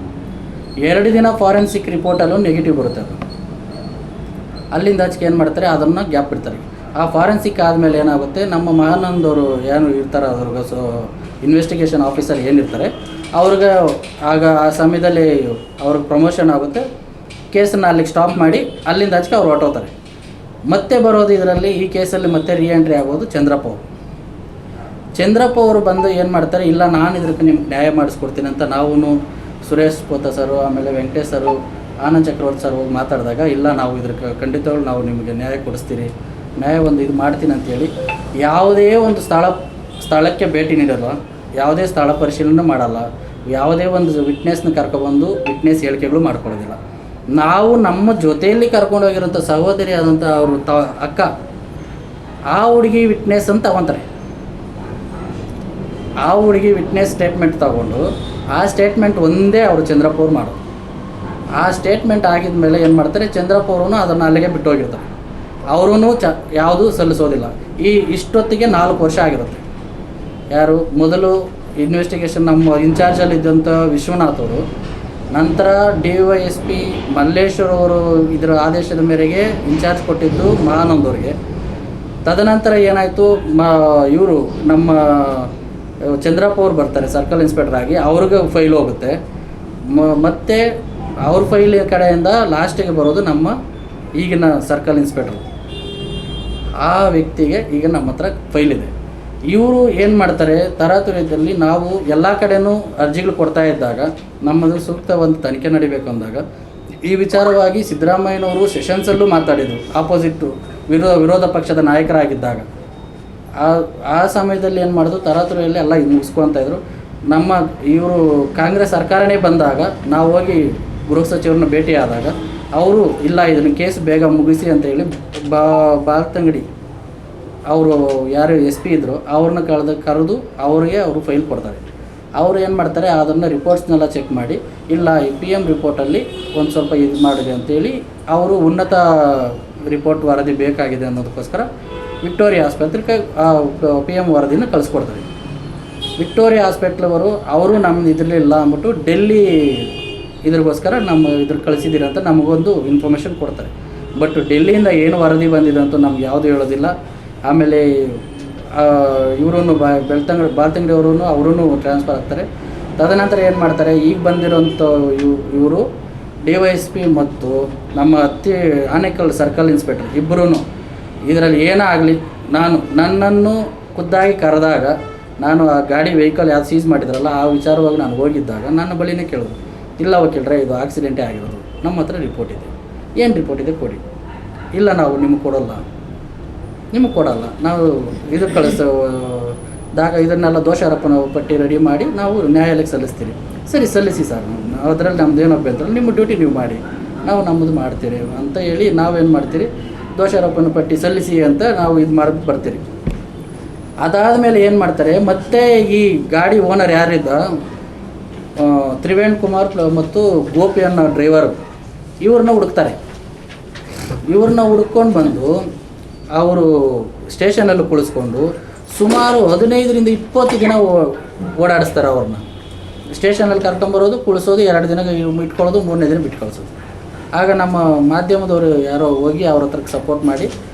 2 ದಿನ ಫಾರೆನ್ಸಿಕ್ ರಿಪೋರ್ಟಲ್ಲೂ ನೆಗೆಟಿವ್ ಬರುತ್ತೆ. ಅದು ಅಲ್ಲಿಂದ ಆಚೆಗೆ ಏನು ಮಾಡ್ತಾರೆ, ಅದನ್ನು ಗ್ಯಾಪ್ ಬಿಡ್ತಾರೆ. ಆ ಫಾರೆನ್ಸಿಕ್ ಆದಮೇಲೆ ಏನಾಗುತ್ತೆ, ನಮ್ಮ ಮಹಾನಂದವರು ಏನು ಇರ್ತಾರೆ ಅದ್ರಿಗೆ ಇನ್ವೆಸ್ಟಿಗೇಷನ್ ಆಫೀಸರ್ ಏನಿರ್ತಾರೆ ಅವ್ರಿಗೆ ಆಗ ಆ ಸಮಯದಲ್ಲಿ ಅವ್ರಿಗೆ ಪ್ರಮೋಷನ್ ಆಗುತ್ತೆ. ಕೇಸನ್ನು ಅಲ್ಲಿಗೆ ಸ್ಟಾಪ್ ಮಾಡಿ ಅಲ್ಲಿಂದ ಆಚೆಗೆ ಅವ್ರು ಹೊರಟೋಗ್ತಾರೆ. ಮತ್ತೆ ಬರೋದು ಇದರಲ್ಲಿ ಈ ಕೇಸಲ್ಲಿ ಮತ್ತೆ ರೀಎಂಟ್ರಿ ಆಗೋದು ಚಂದ್ರಪ್ಪ ಅವರು ಬಂದು ಏನು ಮಾಡ್ತಾರೆ, ಇಲ್ಲ ನಾನು ಇದಕ್ಕೆ ನಿಮ್ಗೆ ನ್ಯಾಯ ಮಾಡಿಸ್ಕೊಡ್ತೀನಿ ಅಂತ ನಾವು ಸುರೇಶ್ ಪೋತ ಸರು, ಆಮೇಲೆ ವೆಂಕಟೇಶ್ ಸರು, ಆನಂದ್ ಚಕ್ರವರ್ತಿ ಸರ್ ಹೋಗಿ ಮಾತಾಡಿದಾಗ, ಇಲ್ಲ ನಾವು ಇದಕ್ಕೆ ಖಂಡಿತವಾಗ್ಲೂ ನಾವು ನಿಮಗೆ ನ್ಯಾಯ ಕೊಡಿಸ್ತೀರಿ, ನ್ಯಾಯ ಒಂದು ಇದು ಮಾಡ್ತೀನಿ ಅಂತೇಳಿ ಯಾವುದೇ ಒಂದು ಸ್ಥಳಕ್ಕೆ ಭೇಟಿ ನೀಡಲ್ಲ, ಯಾವುದೇ ಸ್ಥಳ ಪರಿಶೀಲನೆ ಮಾಡಲ್ಲ, ಯಾವುದೇ ಒಂದು ವಿಟ್ನೆಸ್ನ ಕರ್ಕೊಬಂದು ವಿಟ್ನೆಸ್ ಹೇಳಿಕೆಗಳು ಮಾಡ್ಕೊಳ್ಳೋದಿಲ್ಲ. ನಾವು ನಮ್ಮ ಜೊತೆಯಲ್ಲಿ ಕರ್ಕೊಂಡೋಗಿರೋಂಥ ಸಹೋದರಿ ಆದಂಥ ಅವರು ಅಕ್ಕ ಆ ಹುಡುಗಿ ವಿಟ್ನೆಸ್ ಅಂತ ತಗೊತಾರೆ. ಆ ಹುಡುಗಿ ವಿಟ್ನೆಸ್ ಸ್ಟೇಟ್ಮೆಂಟ್ ತಗೊಂಡು ಆ ಸ್ಟೇಟ್ಮೆಂಟ್ ಒಂದೇ ಅವರು ಚಂದ್ರಪ್ಪ ಅವ್ರು ಮಾಡೋದು. ಆ ಸ್ಟೇಟ್ಮೆಂಟ್ ಆಗಿದ ಮೇಲೆ ಏನು ಮಾಡ್ತಾರೆ, ಚಂದ್ರಪ್ಪ ಅವರು ಅದನ್ನು ಅಲ್ಲಿಗೆ ಬಿಟ್ಟು ಹೋಗಿರ್ತಾರೆ. ಅವರೂ ಯಾವುದೂ ಸಲ್ಲಿಸೋದಿಲ್ಲ. ಇಷ್ಟೊತ್ತಿಗೆ 4 ವರ್ಷ ಆಗಿರುತ್ತೆ. ಯಾರು ಮೊದಲು ಇನ್ವೆಸ್ಟಿಗೇಷನ್ ನಮ್ಮ ಇನ್ಚಾರ್ಜಲ್ಲಿದ್ದಂಥ ವಿಶ್ವನಾಥ್ ಅವರು, ನಂತರ DYSP ಮಲ್ಲೇಶ್ವರ್ ಅವರು ಇದರ ಆದೇಶದ ಮೇರೆಗೆ ಇನ್ಚಾರ್ಜ್ ಕೊಟ್ಟಿದ್ದು ಮಹಾನಂದ್ ಅವರಿಗೆ. ತದನಂತರ ಏನಾಯಿತು, ಇವರು ನಮ್ಮ ಚಂದ್ರಪ್ಪ ಅವ್ರು ಬರ್ತಾರೆ ಸರ್ಕಲ್ ಇನ್ಸ್ಪೆಕ್ಟರ್ ಆಗಿ, ಅವ್ರಿಗೆ ಫೈಲ್ ಹೋಗುತ್ತೆ. ಮತ್ತು ಅವ್ರ ಫೈಲ್ ಕಡೆಯಿಂದ ಲಾಸ್ಟಿಗೆ ಬರೋದು ನಮ್ಮ ಈಗಿನ ಸರ್ಕಲ್ ಇನ್ಸ್ಪೆಕ್ಟ್ರು. ಆ ವ್ಯಕ್ತಿಗೆ ಈಗ ನಮ್ಮ ಹತ್ರ ಫೈಲ್ ಇದೆ. ಇವರು ಏನು ಮಾಡ್ತಾರೆ, ತರಾತುರಿಯಲ್ಲಿ ನಾವು ಎಲ್ಲ ಕಡೆಯೂ ಅರ್ಜಿಗಳು ಕೊಡ್ತಾ ಇದ್ದಾಗ ನಮ್ಮದು ಸೂಕ್ತ ಒಂದು ತನಿಖೆ ನಡಿಬೇಕು ಅಂದಾಗ ಈ ವಿಚಾರವಾಗಿ ಸಿದ್ದರಾಮಯ್ಯನವರು ಸೆಷನ್ಸಲ್ಲೂ ಮಾತಾಡಿದರು. ಆಪೋಸಿಟ್ಟು ವಿರೋಧ ಪಕ್ಷದ ನಾಯಕರಾಗಿದ್ದಾಗ ಆ ಸಮಯದಲ್ಲಿ ಏನು ಮಾಡೋದು, ತರಾತುರಿಯಲ್ಲಿ ಎಲ್ಲ ಮುಗಿಸ್ಕೊಳ್ತಾಯಿದ್ರು. ನಮ್ಮ ಇವರು ಕಾಂಗ್ರೆಸ್ ಸರ್ಕಾರನೇ ಬಂದಾಗ ನಾವು ಹೋಗಿ ಗೃಹ ಸಚಿವರನ್ನ ಭೇಟಿ ಆದಾಗ ಅವರು ಇಲ್ಲ ಇದನ್ನು ಕೇಸ್ ಬೇಗ ಮುಗಿಸಿ ಅಂತೇಳಿ ಬಾಲ್ತಂಗಡಿ ಅವರು ಯಾರು SP ಇದ್ದರು ಅವ್ರನ್ನ ಕರೆದು ಅವರಿಗೆ ಅವರು ಫೈಲ್ ಕೊಡ್ತಾರೆ. ಅವರು ಏನು ಮಾಡ್ತಾರೆ, ಅದನ್ನು ರಿಪೋರ್ಟ್ಸ್ನೆಲ್ಲ ಚೆಕ್ ಮಾಡಿ, ಇಲ್ಲ ಈ PM ರಿಪೋರ್ಟಲ್ಲಿ ಒಂದು ಸ್ವಲ್ಪ ಇದು ಮಾಡಿದೆ ಅಂತೇಳಿ ಅವರು ಉನ್ನತ ರಿಪೋರ್ಟ್ ವರದಿ ಬೇಕಾಗಿದೆ ಅನ್ನೋದಕ್ಕೋಸ್ಕರ ವಿಕ್ಟೋರಿಯಾ ಆಸ್ಪತ್ರೆಗೆ PM ವರದಿನ ಕಳಿಸ್ಕೊಡ್ತಾರೆ. ವಿಕ್ಟೋರಿಯಾ ಹಾಸ್ಪಿಟ್ಲವರು ಅವರು ನಮ್ಮ ಇದರಲ್ಲಿಲ್ಲ ಅಂದ್ಬಿಟ್ಟು ಡೆಲ್ಲಿ ಇದ್ರಿಗೋಸ್ಕರ ಇದ್ರ ಕಳಿಸಿದ್ದೀರ ಅಂತ ನಮಗೊಂದು ಇನ್ಫಾರ್ಮೇಷನ್ ಕೊಡ್ತಾರೆ. ಬಟ್ ಡೆಲ್ಲಿಯಿಂದ ಏನು ವರದಿ ಬಂದಿದೆ ಅಂತ ನಮ್ಗೆ ಯಾವುದು ಹೇಳೋದಿಲ್ಲ. ಆಮೇಲೆ ಇವರೂ ಬಾಲ್ತಂಗಡಿ ಅವರೂ ಟ್ರಾನ್ಸ್ಫರ್ ಆಗ್ತಾರೆ. ತದನಂತರ ಏನು ಮಾಡ್ತಾರೆ, ಈಗ ಬಂದಿರೋಂಥ ಇವರು DYSP ಮತ್ತು ನಮ್ಮ ಆನೇಕಲ್ ಸರ್ಕಲ್ ಇನ್ಸ್ಪೆಕ್ಟರ್ ಇಬ್ಬರೂ ಇದರಲ್ಲಿ ಏನೇ ಆಗಲಿ ನನ್ನನ್ನು ಖುದ್ದಾಗಿ ಕರೆದಾಗ ನಾನು ಆ ಗಾಡಿ ವೆಹಿಕಲ್ ಯಾವ್ದು ಸೀಸ್ ಮಾಡಿದ್ರಲ್ಲ ಆ ವಿಚಾರವಾಗಿ ನಾನು ಹೋಗಿದ್ದಾಗ ನನ್ನ ಬಳಿನೇ ಕೇಳಿದ್ರು, ಇಲ್ಲ ವಕೀಲರೇ ಇದು ಆಕ್ಸಿಡೆಂಟೇ ಆಗಿರೋದು, ನಮ್ಮ ಹತ್ರ ರಿಪೋರ್ಟ್ ಇದೆ, ಏನು ರಿಪೋರ್ಟ್ ಇದೆ ಕೊಡಿ. ಇಲ್ಲ ನಾವು ನಿಮಗೆ ಕೊಡೋಲ್ಲ, ನಾವು ಇದು ಇದನ್ನೆಲ್ಲ ದೋಷಾರೋಪಣೆ ಪಟ್ಟಿ ರೆಡಿ ಮಾಡಿ ನಾವು ನ್ಯಾಯಾಲಯಕ್ಕೆ ಸಲ್ಲಿಸ್ತೀರಿ. ಸರಿ, ಸಲ್ಲಿಸಿ ಸರ್, ಅದರಲ್ಲಿ ನಮ್ದು ಏನು ಅಭ್ಯಂತರ, ನಿಮ್ಮ ಡ್ಯೂಟಿ ನೀವು ಮಾಡಿ, ನಾವು ನಮ್ಮದು ಮಾಡ್ತೀರಿ ಅಂತ ಹೇಳಿ ನಾವೇನು ಮಾಡ್ತೀರಿ, ದೋಷಾರೋಪಣೆ ಪಟ್ಟಿ ಸಲ್ಲಿಸಿ ಅಂತ ನಾವು ಇದು ಮಾಡಿ ಬರ್ತೀರಿ. ಅದಾದಮೇಲೆ ಏನು ಮಾಡ್ತಾರೆ, ಮತ್ತೆ ಈ ಗಾಡಿ ಓನರ್ ಯಾರಿದ್ದ ತ್ರಿವೇಣ್ ಕುಮಾರ್ ಮತ್ತು ಗೋಪಿ ಅನ್ನೋ ಡ್ರೈವರ್, ಇವ್ರನ್ನ ಹುಡುಕ್ತಾರೆ. ಇವ್ರನ್ನ ಹುಡ್ಕೊಂಡು ಬಂದು ಅವರು ಸ್ಟೇಷನಲ್ಲಿ ಕುಳಿಸ್ಕೊಂಡು ಸುಮಾರು 15ರಿಂದ 20 ದಿನ ಓಡಾಡಿಸ್ತಾರೆ. ಅವ್ರನ್ನ ಸ್ಟೇಷನಲ್ಲಿ ಕರ್ಕೊಂಬರೋದು, ಕುಳಿಸೋದು, 2 ದಿನ ಇಟ್ಕೊಳ್ಳೋದು, 3ನೇ ದಿನ ಬಿಟ್ಟು ಕಳಿಸೋದು. ಆಗ ನಮ್ಮ ಮಾಧ್ಯಮದವರು ಯಾರೋ ಹೋಗಿ ಅವ್ರ ಹತ್ರಕ್ಕೆ ಸಪೋರ್ಟ್ ಮಾಡಿ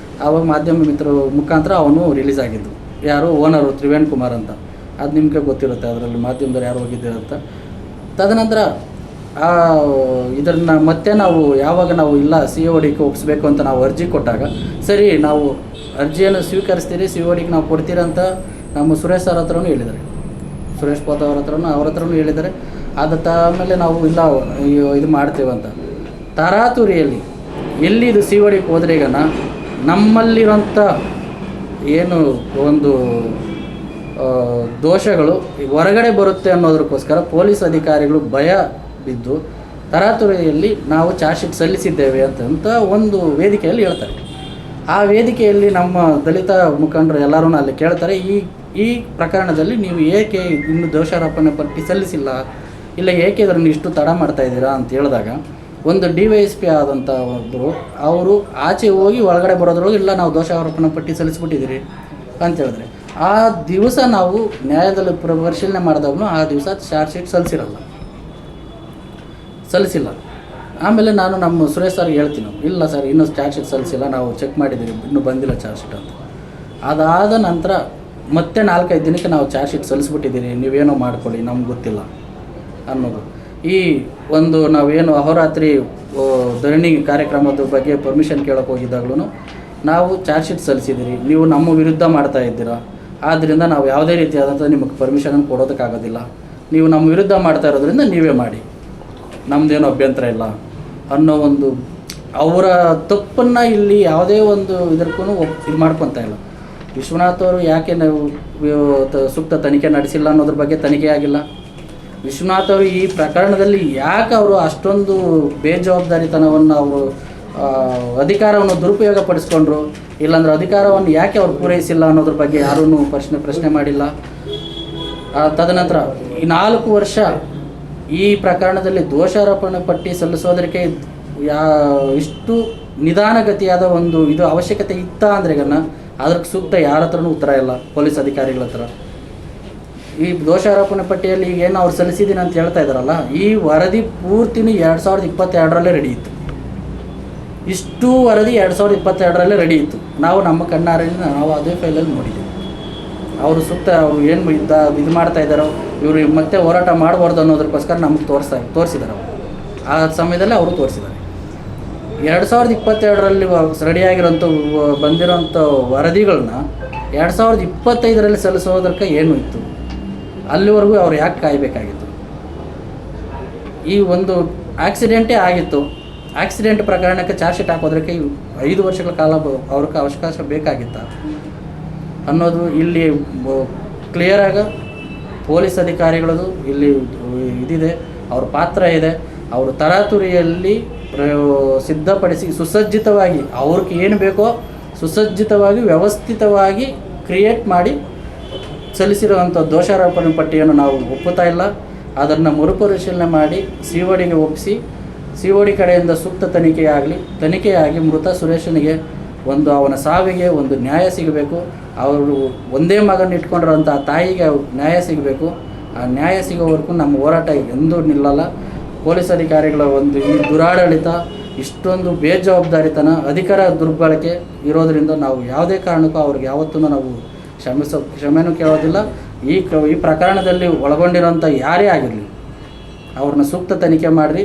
ಆವಾಗ ಮಾಧ್ಯಮ ಮಿತ್ರರ ಮುಖಾಂತರ ಅವನು ರಿಲೀಸ್ ಆಗಿದ್ದು. ಯಾರು ಓನರು ತ್ರಿವೇಣ್ ಕುಮಾರ್ ಅಂತ, ಅದು ನಿಮಗೆ ಗೊತ್ತಿರುತ್ತೆ, ಅದರಲ್ಲಿ ಮಾಧ್ಯಮದವ್ರು ಯಾರು ಹೋಗಿದ್ದೀರಂತ. ತದನಂತರ ಇದನ್ನು ಮತ್ತೆ ನಾವು ಯಾವಾಗ ನಾವು ಇಲ್ಲ COD ಒಪ್ಪಿಸ್ಬೇಕು ಅಂತ ನಾವು ಅರ್ಜಿ ಕೊಟ್ಟಾಗ, ಸರಿ ನಾವು ಅರ್ಜಿಯನ್ನು ಸ್ವೀಕರಿಸ್ತೀರಿ, COD ನಾವು ಕೊಡ್ತೀರಂತ ನಮ್ಮ ಸುರೇಶ್ ಸರ್ ಹತ್ರನೂ ಹೇಳಿದ್ದಾರೆ, ಸುರೇಶ್ ಪೋತ ಅವ್ರ ಹತ್ರನೂ ಹೇಳಿದ್ದಾರೆ. ಆಮೇಲೆ ನಾವು ಇಲ್ಲ ಇದು ಮಾಡ್ತೇವಂತ ತರಾತುರಿಯಲ್ಲಿ ಎಲ್ಲಿ ಇದು COD ಹೋದ್ರೆ ಈಗ ನಮ್ಮಲ್ಲಿರೋಂಥ ಏನು ಒಂದು ದೋಷಗಳು ಹೊರಗಡೆ ಬರುತ್ತೆ ಅನ್ನೋದಕ್ಕೋಸ್ಕರ ಪೊಲೀಸ್ ಅಧಿಕಾರಿಗಳು ಭಯ ಬಿದ್ದು ತರಾತುರಿಯಲ್ಲಿ ನಾವು ಚಾರ್ಜ್ ಶೀಟ್ ಸಲ್ಲಿಸಿದ್ದೇವೆ ಅಂತ ಒಂದು ವೇದಿಕೆಯಲ್ಲಿ ಹೇಳ್ತಾರೆ. ಆ ವೇದಿಕೆಯಲ್ಲಿ ನಮ್ಮ ದಲಿತ ಮುಖಂಡರು ಎಲ್ಲರೂ ಅಲ್ಲಿ ಕೇಳ್ತಾರೆ, ಈ ಪ್ರಕರಣದಲ್ಲಿ ನೀವು ಏಕೆ ಇನ್ನೂ ದೋಷಾರೋಪಣೆ ಪಟ್ಟಿ ಸಲ್ಲಿಸಿಲ್ಲ, ಇಲ್ಲ ಏಕೆ ಇದನ್ನು ಇಷ್ಟು ತಡ ಮಾಡ್ತಾ ಇದ್ದೀರಾ ಅಂತ ಹೇಳಿದಾಗ, ಒಂದು DYSP ಆದಂಥ ಒಬ್ಬರು ಅವರು ಆಚೆ ಹೋಗಿ ಒಳಗಡೆ ಬರೋದ್ರೊಳಗೆ ಇಲ್ಲ ನಾವು ದೋಷಾರೋಪಣೆ ಪಟ್ಟಿ ಸಲ್ಲಿಸ್ಬಿಟ್ಟಿದ್ದೀರಿ ಅಂತ ಹೇಳಿದ್ರೆ, ಆ ದಿವಸ ನಾವು ನ್ಯಾಯದಲ್ಲಿ ಪರಿಶೀಲನೆ ಮಾಡಿದಾಗೂ ಆ ದಿವಸ ಚಾರ್ಜ್ ಶೀಟ್ ಸಲ್ಲಿಸಿಲ್ಲ. ಆಮೇಲೆ ನಾನು ನಮ್ಮ ಸುರೇಶ್ ಸರ್ಗೆ ಹೇಳ್ತೀನಿ, ಇಲ್ಲ ಸರ್ ಇನ್ನೂ ಚಾರ್ಜ್ ಶೀಟ್ ಸಲ್ಲಿಸಿಲ್ಲ, ನಾವು ಚೆಕ್ ಮಾಡಿದ್ದೀವಿ, ಇನ್ನೂ ಬಂದಿಲ್ಲ ಚಾರ್ಜ್ ಶೀಟ್ ಅಂತ. ಅದಾದ ನಂತರ ಮತ್ತೆ 4-5 ದಿನಕ್ಕೆ ನಾವು ಚಾರ್ಜ್ ಶೀಟ್ ಸಲ್ಲಿಸ್ಬಿಟ್ಟಿದ್ದೀರಿ, ನೀವೇನೋ ಮಾಡ್ಕೊಳ್ಳಿ, ನಮ್ಗೆ ಗೊತ್ತಿಲ್ಲ ಅನ್ನೋದು. ಈ ಒಂದು ನಾವೇನು ಅಹೋರಾತ್ರಿ ಧರಣಿ ಕಾರ್ಯಕ್ರಮದ ಬಗ್ಗೆ ಪರ್ಮಿಷನ್ ಕೇಳೋಕೆ ಹೋಗಿದ್ದಾಗಲೂ ನಾವು ಚಾರ್ಜ್ ಶೀಟ್ ಸಲ್ಲಿಸಿದ್ದೀರಿ, ನೀವು ನಮ್ಮ ವಿರುದ್ಧ ಮಾಡ್ತಾ ಇದ್ದೀರಾ, ಆದ್ದರಿಂದ ನಾವು ಯಾವುದೇ ರೀತಿಯಾದಂಥ ನಿಮಗೆ ಪರ್ಮಿಷನನ್ನು ಕೊಡೋದಕ್ಕಾಗೋದಿಲ್ಲ, ನೀವು ನಮ್ಮ ವಿರುದ್ಧ ಮಾಡ್ತಾ ಇರೋದ್ರಿಂದ ನೀವೇ ಮಾಡಿ, ನಮ್ಮದೇನು ಅಭ್ಯಂತರ ಇಲ್ಲ ಅನ್ನೋ ಒಂದು ಅವರ ತಪ್ಪನ್ನು ಇಲ್ಲಿ ಯಾವುದೇ ಒಂದು ಇದಕ್ಕೂ ಇದು ಮಾಡ್ಕೊತಾ ಇಲ್ಲ. ವಿಶ್ವನಾಥ್ ಅವರು ಯಾಕೆ ನಾವು ಸೂಕ್ತ ತನಿಖೆ ನಡೆಸಿಲ್ಲ ಅನ್ನೋದ್ರ ಬಗ್ಗೆ ತನಿಖೆ ಆಗಿಲ್ಲ. ವಿಶ್ವನಾಥ್ ಅವರು ಈ ಪ್ರಕರಣದಲ್ಲಿ ಯಾಕೆ ಅವರು ಅಷ್ಟೊಂದು ಬೇಜವಾಬ್ದಾರಿತನವನ್ನು ಅವರು ಅಧಿಕಾರವನ್ನು ದುರುಪಯೋಗ ಪಡಿಸ್ಕೊಂಡ್ರು, ಇಲ್ಲಾಂದ್ರೆ ಅಧಿಕಾರವನ್ನು ಯಾಕೆ ಅವರು ಪೂರೈಸಿಲ್ಲ ಅನ್ನೋದ್ರ ಬಗ್ಗೆ ಯಾರೂ ಪ್ರಶ್ನೆ ಮಾಡಿಲ್ಲ. ತದನಂತರ ಈ 4 ವರ್ಷ ಈ ಪ್ರಕರಣದಲ್ಲಿ ದೋಷಾರೋಪಣೆ ಪಟ್ಟಿ ಸಲ್ಲಿಸೋದಕ್ಕೆ ಇಷ್ಟು ನಿಧಾನಗತಿಯಾದ ಒಂದು ಇದು ಅವಶ್ಯಕತೆ ಇತ್ತ ಅಂದರೆ ಅದಕ್ಕೆ ಸೂಕ್ತ ಯಾರ ಹತ್ರನೂ ಉತ್ತರ ಇಲ್ಲ, ಪೊಲೀಸ್ ಅಧಿಕಾರಿಗಳ ಹತ್ರ. ಈ ದೋಷಾರೋಪಣೆ ಪಟ್ಟಿಯಲ್ಲಿ ಏನು ಅವ್ರು ಸಲ್ಲಿಸಿದ್ದೀನಿ ಅಂತ ಹೇಳ್ತಾ ಇದ್ದಾರಲ್ಲ, ಈ ವರದಿ ಪೂರ್ತಿನೂ 2022ರಲ್ಲೇ ರೆಡಿ ಇತ್ತು. ಇಷ್ಟು ವರದಿ 2022ರಲ್ಲೇ ರೆಡಿ ಇತ್ತು. ನಾವು ನಮ್ಮ ಕಣ್ಣಾರಿಂದ ನಾವು ಅದೇ ಫೈಲಲ್ಲಿ ನೋಡಿದ್ದೀವಿ. ಅವರು ಸೂಕ್ತ ಅವರು ಏನು ಇದು ಮಾಡ್ತಾ ಇದ್ದಾರೋ, ಇವರು ಮತ್ತೆ ಹೋರಾಟ ಮಾಡಬಾರ್ದು ಅನ್ನೋದಕ್ಕೋಸ್ಕರ ನಮಗೆ ತೋರಿಸಿದ್ದಾರೆ. ಆ ಸಮಯದಲ್ಲಿ ಅವರು ತೋರಿಸಿದ್ದಾರೆ. 2022ರಲ್ಲಿ ರೆಡಿಯಾಗಿರೋಂಥ ಬಂದಿರೋಂಥ ವರದಿಗಳನ್ನ 2025ರಲ್ಲಿ ಸಲ್ಲಿಸೋದಕ್ಕೆ ಏನು ಇತ್ತು, ಅಲ್ಲಿವರೆಗೂ ಅವ್ರು ಯಾಕೆ ಕಾಯಬೇಕಾಗಿತ್ತು? ಈ ಒಂದು ಆಕ್ಸಿಡೆಂಟೇ ಆಗಿತ್ತು. ಆಕ್ಸಿಡೆಂಟ್ ಪ್ರಕರಣಕ್ಕೆ ಚಾರ್ಜ್ ಶೀಟ್ ಹಾಕೋದಕ್ಕೆ 5 ವರ್ಷಗಳ ಕಾಲ ಅವ್ರಿಗೆ ಅವಕಾಶ ಬೇಕಾಗಿತ್ತ ಅನ್ನೋದು ಇಲ್ಲಿ ಕ್ಲಿಯರಾಗಿ ಪೊಲೀಸ್ ಅಧಿಕಾರಿಗಳದು ಇಲ್ಲಿ ಇದಿದೆ, ಅವ್ರ ಪಾತ್ರ ಇದೆ. ಅವರು ತರಾತುರಿಯಲ್ಲಿ ಸಿದ್ಧಪಡಿಸಿ ಸುಸಜ್ಜಿತವಾಗಿ ಅವ್ರಿಗೆ ಏನು ಬೇಕೋ ಸುಸಜ್ಜಿತವಾಗಿ ವ್ಯವಸ್ಥಿತವಾಗಿ ಕ್ರಿಯೇಟ್ ಮಾಡಿ ಸಲ್ಲಿಸಿರುವಂಥ ದೋಷಾರೋಪಣೆ ಪಟ್ಟಿಯನ್ನು ನಾವು ಒಪ್ಪುತ್ತಾ ಇಲ್ಲ. ಅದನ್ನು ಮರುಪರಿಶೀಲನೆ ಮಾಡಿ CODಗೆ ಒಪ್ಪಿಸಿ COD ಕಡೆಯಿಂದ ಸೂಕ್ತ ತನಿಖೆಯಾಗಿ ಮೃತ ಸುರೇಶನಿಗೆ ಒಂದು ಅವನ ಸಾವಿಗೆ ಒಂದು ನ್ಯಾಯ ಸಿಗಬೇಕು. ಅವರು ಒಂದೇ ಮಗನ ಇಟ್ಕೊಂಡಿರೋಂಥ ತಾಯಿಗೆ ನ್ಯಾಯ ಸಿಗಬೇಕು. ಆ ನ್ಯಾಯ ಸಿಗೋವರೆಗೂ ನಮ್ಮ ಹೋರಾಟ ಎಂದೂ ನಿಲ್ಲಲ್ಲ. ಪೊಲೀಸ್ ಅಧಿಕಾರಿಗಳ ಒಂದು ಈ ದುರಾಡಳಿತ, ಇಷ್ಟೊಂದು ಬೇಜವಾಬ್ದಾರಿತನ, ಅಧಿಕಾರ ದುರ್ಬಳಕೆ ಇರೋದರಿಂದ ನಾವು ಯಾವುದೇ ಕಾರಣಕ್ಕೂ ಅವ್ರಿಗೆ ಯಾವತ್ತೂ ನಾವು ಕ್ಷಮೆನೂ ಕೇಳೋದಿಲ್ಲ. ಈ ಪ್ರಕರಣದಲ್ಲಿ ಒಳಗೊಂಡಿರೋಂಥ ಯಾರೇ ಆಗಿರಲಿ ಅವ್ರನ್ನ ಸೂಕ್ತ ತನಿಖೆ ಮಾಡಿರಿ.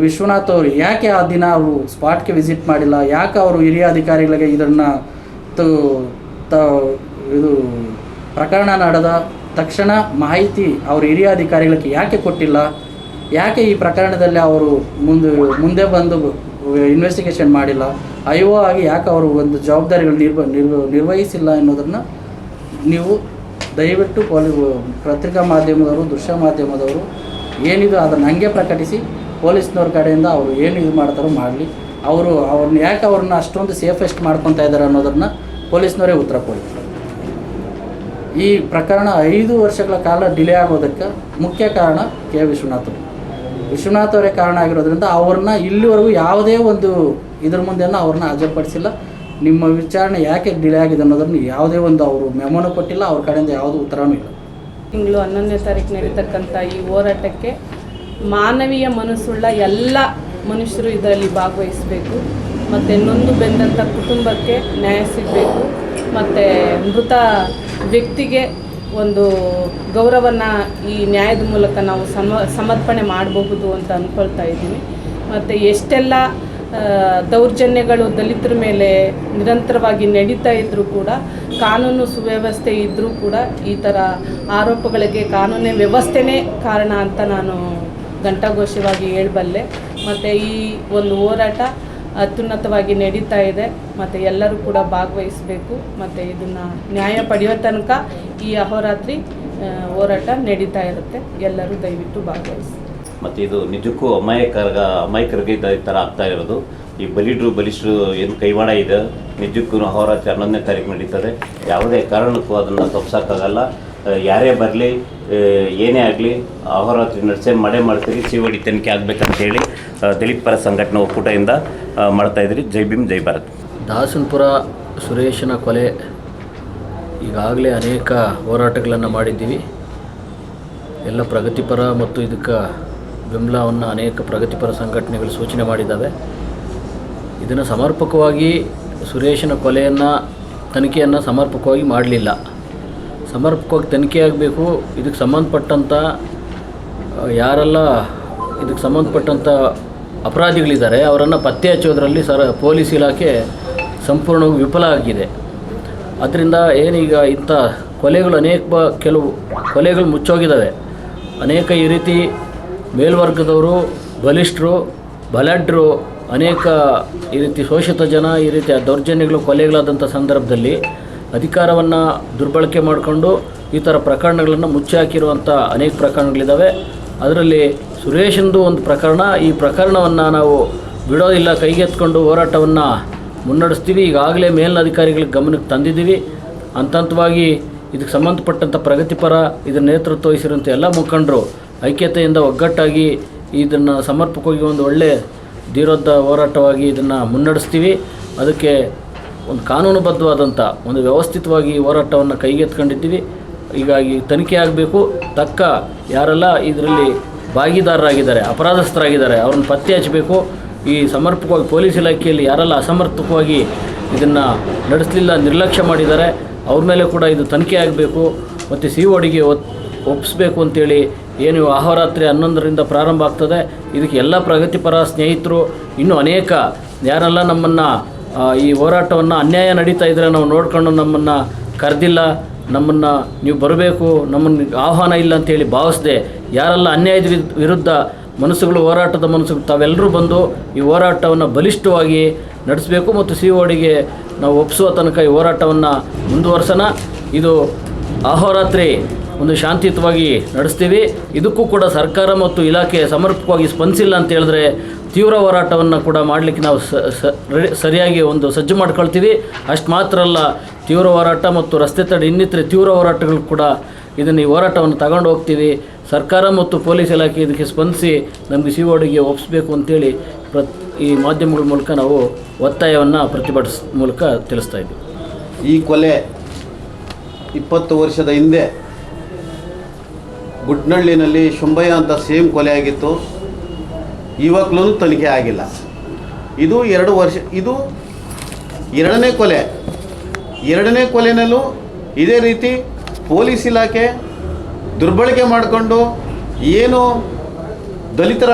ವಿಶ್ವನಾಥ್ ಅವರು ಯಾಕೆ ಆ ದಿನ ಅವರು ಸ್ಪಾಟ್ಗೆ ವಿಸಿಟ್ ಮಾಡಿಲ್ಲ, ಯಾಕೆ ಅವರು ಹಿರಿಯ ಅಧಿಕಾರಿಗಳಿಗೆ ಇದನ್ನು ಇದು ಪ್ರಕರಣ ನಡೆದ ತಕ್ಷಣ ಮಾಹಿತಿ ಅವರು ಹಿರಿಯ ಅಧಿಕಾರಿಗಳಿಗೆ ಯಾಕೆ ಕೊಟ್ಟಿಲ್ಲ, ಯಾಕೆ ಈ ಪ್ರಕರಣದಲ್ಲಿ ಅವರು ಮುಂದೆ ಬಂದು ಇನ್ವೆಸ್ಟಿಗೇಷನ್ ಮಾಡಿಲ್ಲ, IO ಆಗಿ ಯಾಕೆ ಅವರು ಒಂದು ಜವಾಬ್ದಾರಿಗಳು ನಿರ್ವಹಿಸಿಲ್ಲ ಅನ್ನೋದನ್ನು ನೀವು ದಯವಿಟ್ಟು ಪತ್ರಿಕಾ ಮಾಧ್ಯಮದವರು, ದೃಶ್ಯ ಮಾಧ್ಯಮದವರು ಏನಿದು ಅದನ್ನು ಹಂಗೆ ಪ್ರಕಟಿಸಿ ಪೊಲೀಸ್ನವ್ರ ಕಡೆಯಿಂದ ಅವರು ಏನು ಇದು ಮಾಡ್ತಾರೋ ಮಾಡಲಿ. ಅವ್ರನ್ನ ಯಾಕೆ ಅವ್ರನ್ನ ಅಷ್ಟೊಂದು ಸೇಫೆಸ್ಟ್ ಮಾಡ್ಕೊತಾ ಇದ್ದಾರೆ ಅನ್ನೋದನ್ನು ಪೊಲೀಸ್ನವರೇ ಉತ್ತರ ಕೊಡಿ. ಈ ಪ್ರಕರಣ 5 ವರ್ಷಗಳ ಕಾಲ ಡಿಲೇ ಆಗೋದಕ್ಕೆ ಮುಖ್ಯ ಕಾರಣ ಕೆ ವಿಶ್ವನಾಥ್ ಅವರೇ ಕಾರಣ ಆಗಿರೋದ್ರಿಂದ ಅವ್ರನ್ನ ಇಲ್ಲಿವರೆಗೂ ಯಾವುದೇ ಒಂದು ಇದ್ರ ಮುಂದೆನೂ ಅವ್ರನ್ನ ಹಾಜರುಪಡಿಸಿಲ್ಲ. ನಿಮ್ಮ ವಿಚಾರಣೆ ಯಾಕೆ ಡಿಲೇ ಆಗಿದೆ ಅನ್ನೋದನ್ನು ಯಾವುದೇ ಒಂದು ಅವರು ಮೆಮೊನೂ ಕೊಟ್ಟಿಲ್ಲ, ಅವ್ರ ಕಡೆಯಿಂದ ಯಾವುದೂ ಉತ್ತರವೂ ಇಲ್ಲ. ತಿಂಗಳು 11ನೇ ತಾರೀಕು ನಡೀತಕ್ಕಂಥ ಈ ಹೋರಾಟಕ್ಕೆ ಮಾನವೀಯ ಮನಸ್ಸುಳ್ಳ ಎಲ್ಲ ಮನುಷ್ಯರು ಇದರಲ್ಲಿ ಭಾಗವಹಿಸಬೇಕು. ಮತ್ತು ನೊಂದು ಬೆಂದಂಥ ಕುಟುಂಬಕ್ಕೆ ನ್ಯಾಯ ಸಿಗಬೇಕು. ಮತ್ತು ಮೃತ ವ್ಯಕ್ತಿಗೆ ಒಂದು ಗೌರವನ ಈ ನ್ಯಾಯದ ಮೂಲಕ ನಾವು ಸಮರ್ಪಣೆ ಮಾಡಬಹುದು ಅಂತ ಅಂದ್ಕೊಳ್ತಾ ಇದ್ದೀವಿ. ಮತ್ತು ಎಷ್ಟೆಲ್ಲ ದೌರ್ಜನ್ಯಗಳು ದಲಿತರ ಮೇಲೆ ನಿರಂತರವಾಗಿ ನಡೀತಾ ಇದ್ದರೂ ಕೂಡ, ಕಾನೂನು ಸುವ್ಯವಸ್ಥೆ ಇದ್ದರೂ ಕೂಡ ಈ ಥರ ಆರೋಪಗಳಿಗೆ ಕಾನೂನೇ ವ್ಯವಸ್ಥೆನೇ ಕಾರಣ ಅಂತ ನಾನು ಘಂಟಾಘೋಷವಾಗಿ ಹೇಳಬಲ್ಲೆ. ಮತ್ತು ಈ ಒಂದು ಹೋರಾಟ ಅತ್ಯುನ್ನತವಾಗಿ ನಡೀತಾ ಇದೆ. ಮತ್ತು ಎಲ್ಲರೂ ಕೂಡ ಭಾಗವಹಿಸಬೇಕು. ಮತ್ತು ಇದನ್ನು ನ್ಯಾಯ ಪಡೆಯೋ ತನಕ ಈ ಅಹೋರಾತ್ರಿ ಹೋರಾಟ ನಡೀತಾ ಇರುತ್ತೆ. ಎಲ್ಲರೂ ದಯವಿಟ್ಟು ಭಾಗವಹಿಸಿ. ಮತ್ತು ಇದು ನಿಜಕ್ಕೂ ಅಮಾಯಕರಿಗೆ ಈ ಥರ ಆಗ್ತಾ ಇರೋದು. ಈ ಬಲಿಷ್ಠರು ಏನು ಕೈವಾಡ ಇದೆ, ನಿಜಕ್ಕೂ ಅಹೋರಾತ್ರಿ 11ನೇ ತಾರೀಕು ನಡೀತದೆ. ಯಾವುದೇ ಕಾರಣಕ್ಕೂ ಅದನ್ನು ತಪ್ಪಿಸೋಕ್ಕಾಗಲ್ಲ. ಯಾರೇ ಬರಲಿ, ಏನೇ ಆಗಲಿ, ಅಹೋರಾತ್ರಿ ಮಾಡೇ ಮಾಡ್ತೀರಿ. COD ತನಿಖೆ ಆಗಬೇಕಂತೇಳಿ ದಲಿತ ಪರ ಸಂಘಟನೆ ಒಕ್ಕೂಟದಿಂದ ಮಾಡ್ತಾಯಿದ್ರಿ. ಜೈ ಭೀಮ್, ಜೈ ಭಾರತ್. ದಾಸನಪುರ ಸುರೇಶನ ಕೊಲೆ ಈಗಾಗಲೇ ಅನೇಕ ಹೋರಾಟಗಳನ್ನು ಮಾಡಿದ್ದೀವಿ. ಎಲ್ಲ ಪ್ರಗತಿಪರ ಮತ್ತು ಇದಕ್ಕೆ ಬೆಂಬಲವನ್ನು ಅನೇಕ ಪ್ರಗತಿಪರ ಸಂಘಟನೆಗಳು ಸೂಚನೆ ಮಾಡಿದ್ದಾವೆ. ಇದನ್ನು ಸಮರ್ಪಕವಾಗಿ ಸುರೇಶನ ತನಿಖೆಯನ್ನು ಸಮರ್ಪಕವಾಗಿ ಮಾಡಲಿಲ್ಲ. ಸಮರ್ಪಕವಾಗಿ ತನಿಖೆ ಆಗಬೇಕು. ಇದಕ್ಕೆ ಸಂಬಂಧಪಟ್ಟಂಥ ಯಾರೆಲ್ಲ ಇದಕ್ಕೆ ಸಂಬಂಧಪಟ್ಟಂಥ ಅಪರಾಧಿಗಳಿದ್ದಾರೆ ಅವರನ್ನು ಪತ್ತೆ ಹಚ್ಚೋದ್ರಲ್ಲಿ ಪೊಲೀಸ್ ಇಲಾಖೆ ಸಂಪೂರ್ಣವಾಗಿ ವಿಫಲ ಆಗಿದೆ. ಅದರಿಂದ ಏನೀಗ ಇಂಥ ಕೊಲೆಗಳು ಕೆಲವು ಕೊಲೆಗಳು ಮುಚ್ಚೋಗಿದ್ದಾವೆ. ಅನೇಕ ಈ ರೀತಿ ಮೇಲ್ವರ್ಗದವರು, ಬಲಿಷ್ಠರು, ಬಲಾಢ್ಯರು, ಅನೇಕ ಈ ರೀತಿ ಶೋಷಿತ ಜನ ಈ ರೀತಿ ದೌರ್ಜನ್ಯಗಳು, ಕೊಲೆಗಳಾದಂಥ ಸಂದರ್ಭದಲ್ಲಿ ಅಧಿಕಾರವನ್ನು ದುರ್ಬಳಕೆ ಮಾಡಿಕೊಂಡು ಈ ಥರ ಪ್ರಕರಣಗಳನ್ನು ಮುಚ್ಚಿ ಹಾಕಿರುವಂಥ ಅನೇಕ ಪ್ರಕರಣಗಳಿದ್ದಾವೆ. ಅದರಲ್ಲಿ ಸುರೇಶಂದು ಒಂದು ಪ್ರಕರಣ. ಈ ಪ್ರಕರಣವನ್ನು ನಾವು ಬಿಡೋದಿಲ್ಲ, ಕೈಗೆತ್ಕೊಂಡು ಹೋರಾಟವನ್ನು ಮುನ್ನಡೆಸ್ತೀವಿ. ಈಗಾಗಲೇ ಮೇಲಿನ ಅಧಿಕಾರಿಗಳಿಗೆ ಗಮನಕ್ಕೆ ತಂದಿದ್ದೀವಿ. ಹಂತವಾಗಿ ಇದಕ್ಕೆ ಸಂಬಂಧಪಟ್ಟಂಥ ಪ್ರಗತಿಪರ ಇದರ ನೇತೃತ್ವ ವಹಿಸಿರುವಂಥ ಎಲ್ಲ ಮುಖಂಡರು ಐಕ್ಯತೆಯಿಂದ ಒಗ್ಗಟ್ಟಾಗಿ ಇದನ್ನು ಸಮರ್ಪಕವಾಗಿ ಒಂದು ಒಳ್ಳೆಯ ಧೀರೋದ್ಧ ಹೋರಾಟವಾಗಿ ಇದನ್ನು ಮುನ್ನಡೆಸ್ತೀವಿ. ಅದಕ್ಕೆ ಒಂದು ಕಾನೂನುಬದ್ಧವಾದಂಥ ಒಂದು ವ್ಯವಸ್ಥಿತವಾಗಿ ಹೋರಾಟವನ್ನು ಕೈಗೆತ್ಕೊಂಡಿದ್ದೀವಿ. ಹೀಗಾಗಿ ತನಿಖೆ ಆಗಬೇಕು. ತಕ್ಕ ಯಾರೆಲ್ಲ ಇದರಲ್ಲಿ ಭಾಗಿದಾರರಾಗಿದ್ದಾರೆ, ಅಪರಾಧಸ್ಥರಾಗಿದ್ದಾರೆ, ಅವ್ರನ್ನ ಪತ್ತೆ ಹಚ್ಚಬೇಕು. ಈ ಸಮರ್ಪಕವಾಗಿ ಪೊಲೀಸ್ ಇಲಾಖೆಯಲ್ಲಿ ಯಾರೆಲ್ಲ ಅಸಮರ್ಪಕವಾಗಿ ಇದನ್ನು ನಡೆಸಲಿಲ್ಲ, ನಿರ್ಲಕ್ಷ್ಯ ಮಾಡಿದ್ದಾರೆ, ಅವ್ರ ಮೇಲೆ ಕೂಡ ಇದು ತನಿಖೆ ಆಗಬೇಕು. ಮತ್ತು CODಗೆ ಒಪ್ಪಿಸ್ಬೇಕು ಅಂತೇಳಿ ಏನು ಅಹೋರಾತ್ರಿ 11ರಿಂದ ಪ್ರಾರಂಭ ಆಗ್ತದೆ. ಇದಕ್ಕೆ ಎಲ್ಲ ಪ್ರಗತಿಪರ ಸ್ನೇಹಿತರು, ಇನ್ನೂ ಅನೇಕ ಯಾರೆಲ್ಲ ನಮ್ಮನ್ನು ಈ ಹೋರಾಟವನ್ನು ಅನ್ಯಾಯ ನಡೀತಾ ಇದ್ದರೆ ನಾವು ನೋಡ್ಕೊಂಡು ನಮ್ಮನ್ನು ಕರೆದಿಲ್ಲ, ನಮ್ಮನ್ನು ನೀವು ಬರಬೇಕು, ನಮ್ಮನ್ನು ಆಹ್ವಾನ ಇಲ್ಲ ಅಂತೇಳಿ ಭಾವಿಸದೆ ಯಾರೆಲ್ಲ ಅನ್ಯಾಯದ ವಿರುದ್ಧ ಹೋರಾಟದ ಮನಸ್ಸುಗಳು ತಾವೆಲ್ಲರೂ ಬಂದು ಈ ಹೋರಾಟವನ್ನು ಬಲಿಷ್ಠವಾಗಿ ನಡೆಸಬೇಕು. ಮತ್ತು CODಗೆ ನಾವು ಒಪ್ಪಿಸುವ ತನಕ ಈ ಹೋರಾಟವನ್ನು ಮುಂದುವರ್ಸೋಣ. ಇದು ಅಹೋರಾತ್ರಿ ಒಂದು ಶಾಂತಿಯುತವಾಗಿ ನಡೆಸ್ತೀವಿ. ಇದಕ್ಕೂ ಕೂಡ ಸರ್ಕಾರ ಮತ್ತು ಇಲಾಖೆ ಸಮರ್ಪಕವಾಗಿ ಸ್ಪಂದಿಸಿಲ್ಲ ಅಂತ ಹೇಳಿದ್ರೆ ತೀವ್ರ ಹೋರಾಟವನ್ನು ಕೂಡ ಮಾಡಲಿಕ್ಕೆ ನಾವು ಸರಿಯಾಗಿ ಒಂದು ಸಜ್ಜು ಮಾಡ್ಕೊಳ್ತೀವಿ. ಅಷ್ಟು ಮಾತ್ರ ಅಲ್ಲ, ತೀವ್ರ ಹೋರಾಟ ಮತ್ತು ರಸ್ತೆ ತಡೆ ಇನ್ನಿತರೆ ತೀವ್ರ ಹೋರಾಟಗಳು ಕೂಡ ಈ ಹೋರಾಟವನ್ನು ತಗೊಂಡು ಹೋಗ್ತೀವಿ. ಸರ್ಕಾರ ಮತ್ತು ಪೊಲೀಸ್ ಇಲಾಖೆ ಇದಕ್ಕೆ ಸ್ಪಂದಿಸಿ ನಮಗೆ CODಗೆ ಒಪ್ಪಿಸಬೇಕು ಅಂತೇಳಿ ಈ ಮಾಧ್ಯಮಗಳ ಮೂಲಕ ನಾವು ಒತ್ತಾಯವನ್ನು ಮೂಲಕ ತಿಳಿಸ್ತಾ ಇದ್ದೀವಿ. ಈ ಕೊಲೆ 20 ವರ್ಷದ ಹಿಂದೆ ಗುಡ್ನಳ್ಳಿನಲ್ಲಿ ಶುಂಭಯ್ಯ ಅಂತ ಸೇಮ್ ಕೊಲೆ ಆಗಿತ್ತು. ಇವಾಗಲೂ ತನಿಖೆ ಆಗಿಲ್ಲ. ಇದು 2 ವರ್ಷ, ಇದು ಎರಡನೇ ಕೊಲೆ. ಎರಡನೇ ಕೊಲೆನಲ್ಲೂ ಇದೇ ರೀತಿ ಪೊಲೀಸ್ ಇಲಾಖೆ ದುರ್ಬಳಕೆ ಮಾಡಿಕೊಂಡು ಏನು ದಲಿತರ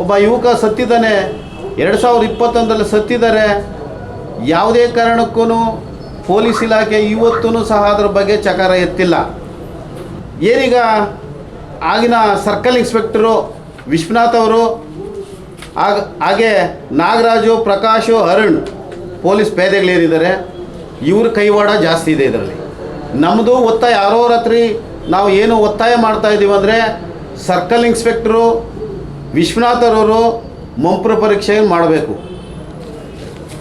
ಒಬ್ಬ ಯುವಕ ಸತ್ತಿದ್ದಾನೆ, 2021ರಲ್ಲಿ ಸತ್ತಿದ್ದಾರೆ. ಯಾವುದೇ ಕಾರಣಕ್ಕೂ ಪೊಲೀಸ್ ಇಲಾಖೆ ಇವತ್ತೂ ಸಹ ಅದರ ಬಗ್ಗೆ ಚಕಾರ ಎತ್ತಿಲ್ಲ. ಏನೀಗ ಆಗಿನ ಸರ್ಕಲ್ ಇನ್ಸ್ಪೆಕ್ಟರು ವಿಶ್ವನಾಥ್ ಅವರು, ಹಾಗೆ ನಾಗರಾಜು, ಪ್ರಕಾಶು, ಅರುಣ್ ಪೊಲೀಸ್ ಪೇದೆಗಳೇನಿದ್ದಾರೆ, ಇವ್ರ ಕೈವಾಡ ಜಾಸ್ತಿ ಇದೆ ಇದರಲ್ಲಿ. ನಮ್ಮದು ಒತ್ತಾಯ ಯಾರೋ ರಾತ್ರಿ ನಾವು ಏನು ಒತ್ತಾಯ ಮಾಡ್ತಾ ಇದ್ದೀವಿ ಅಂದರೆ ಸರ್ಕಲ್ ಇನ್ಸ್ಪೆಕ್ಟ್ರು ವಿಶ್ವನಾಥರವರು ಮಂಪ್ರ ಪರೀಕ್ಷೆ ಮಾಡಬೇಕು.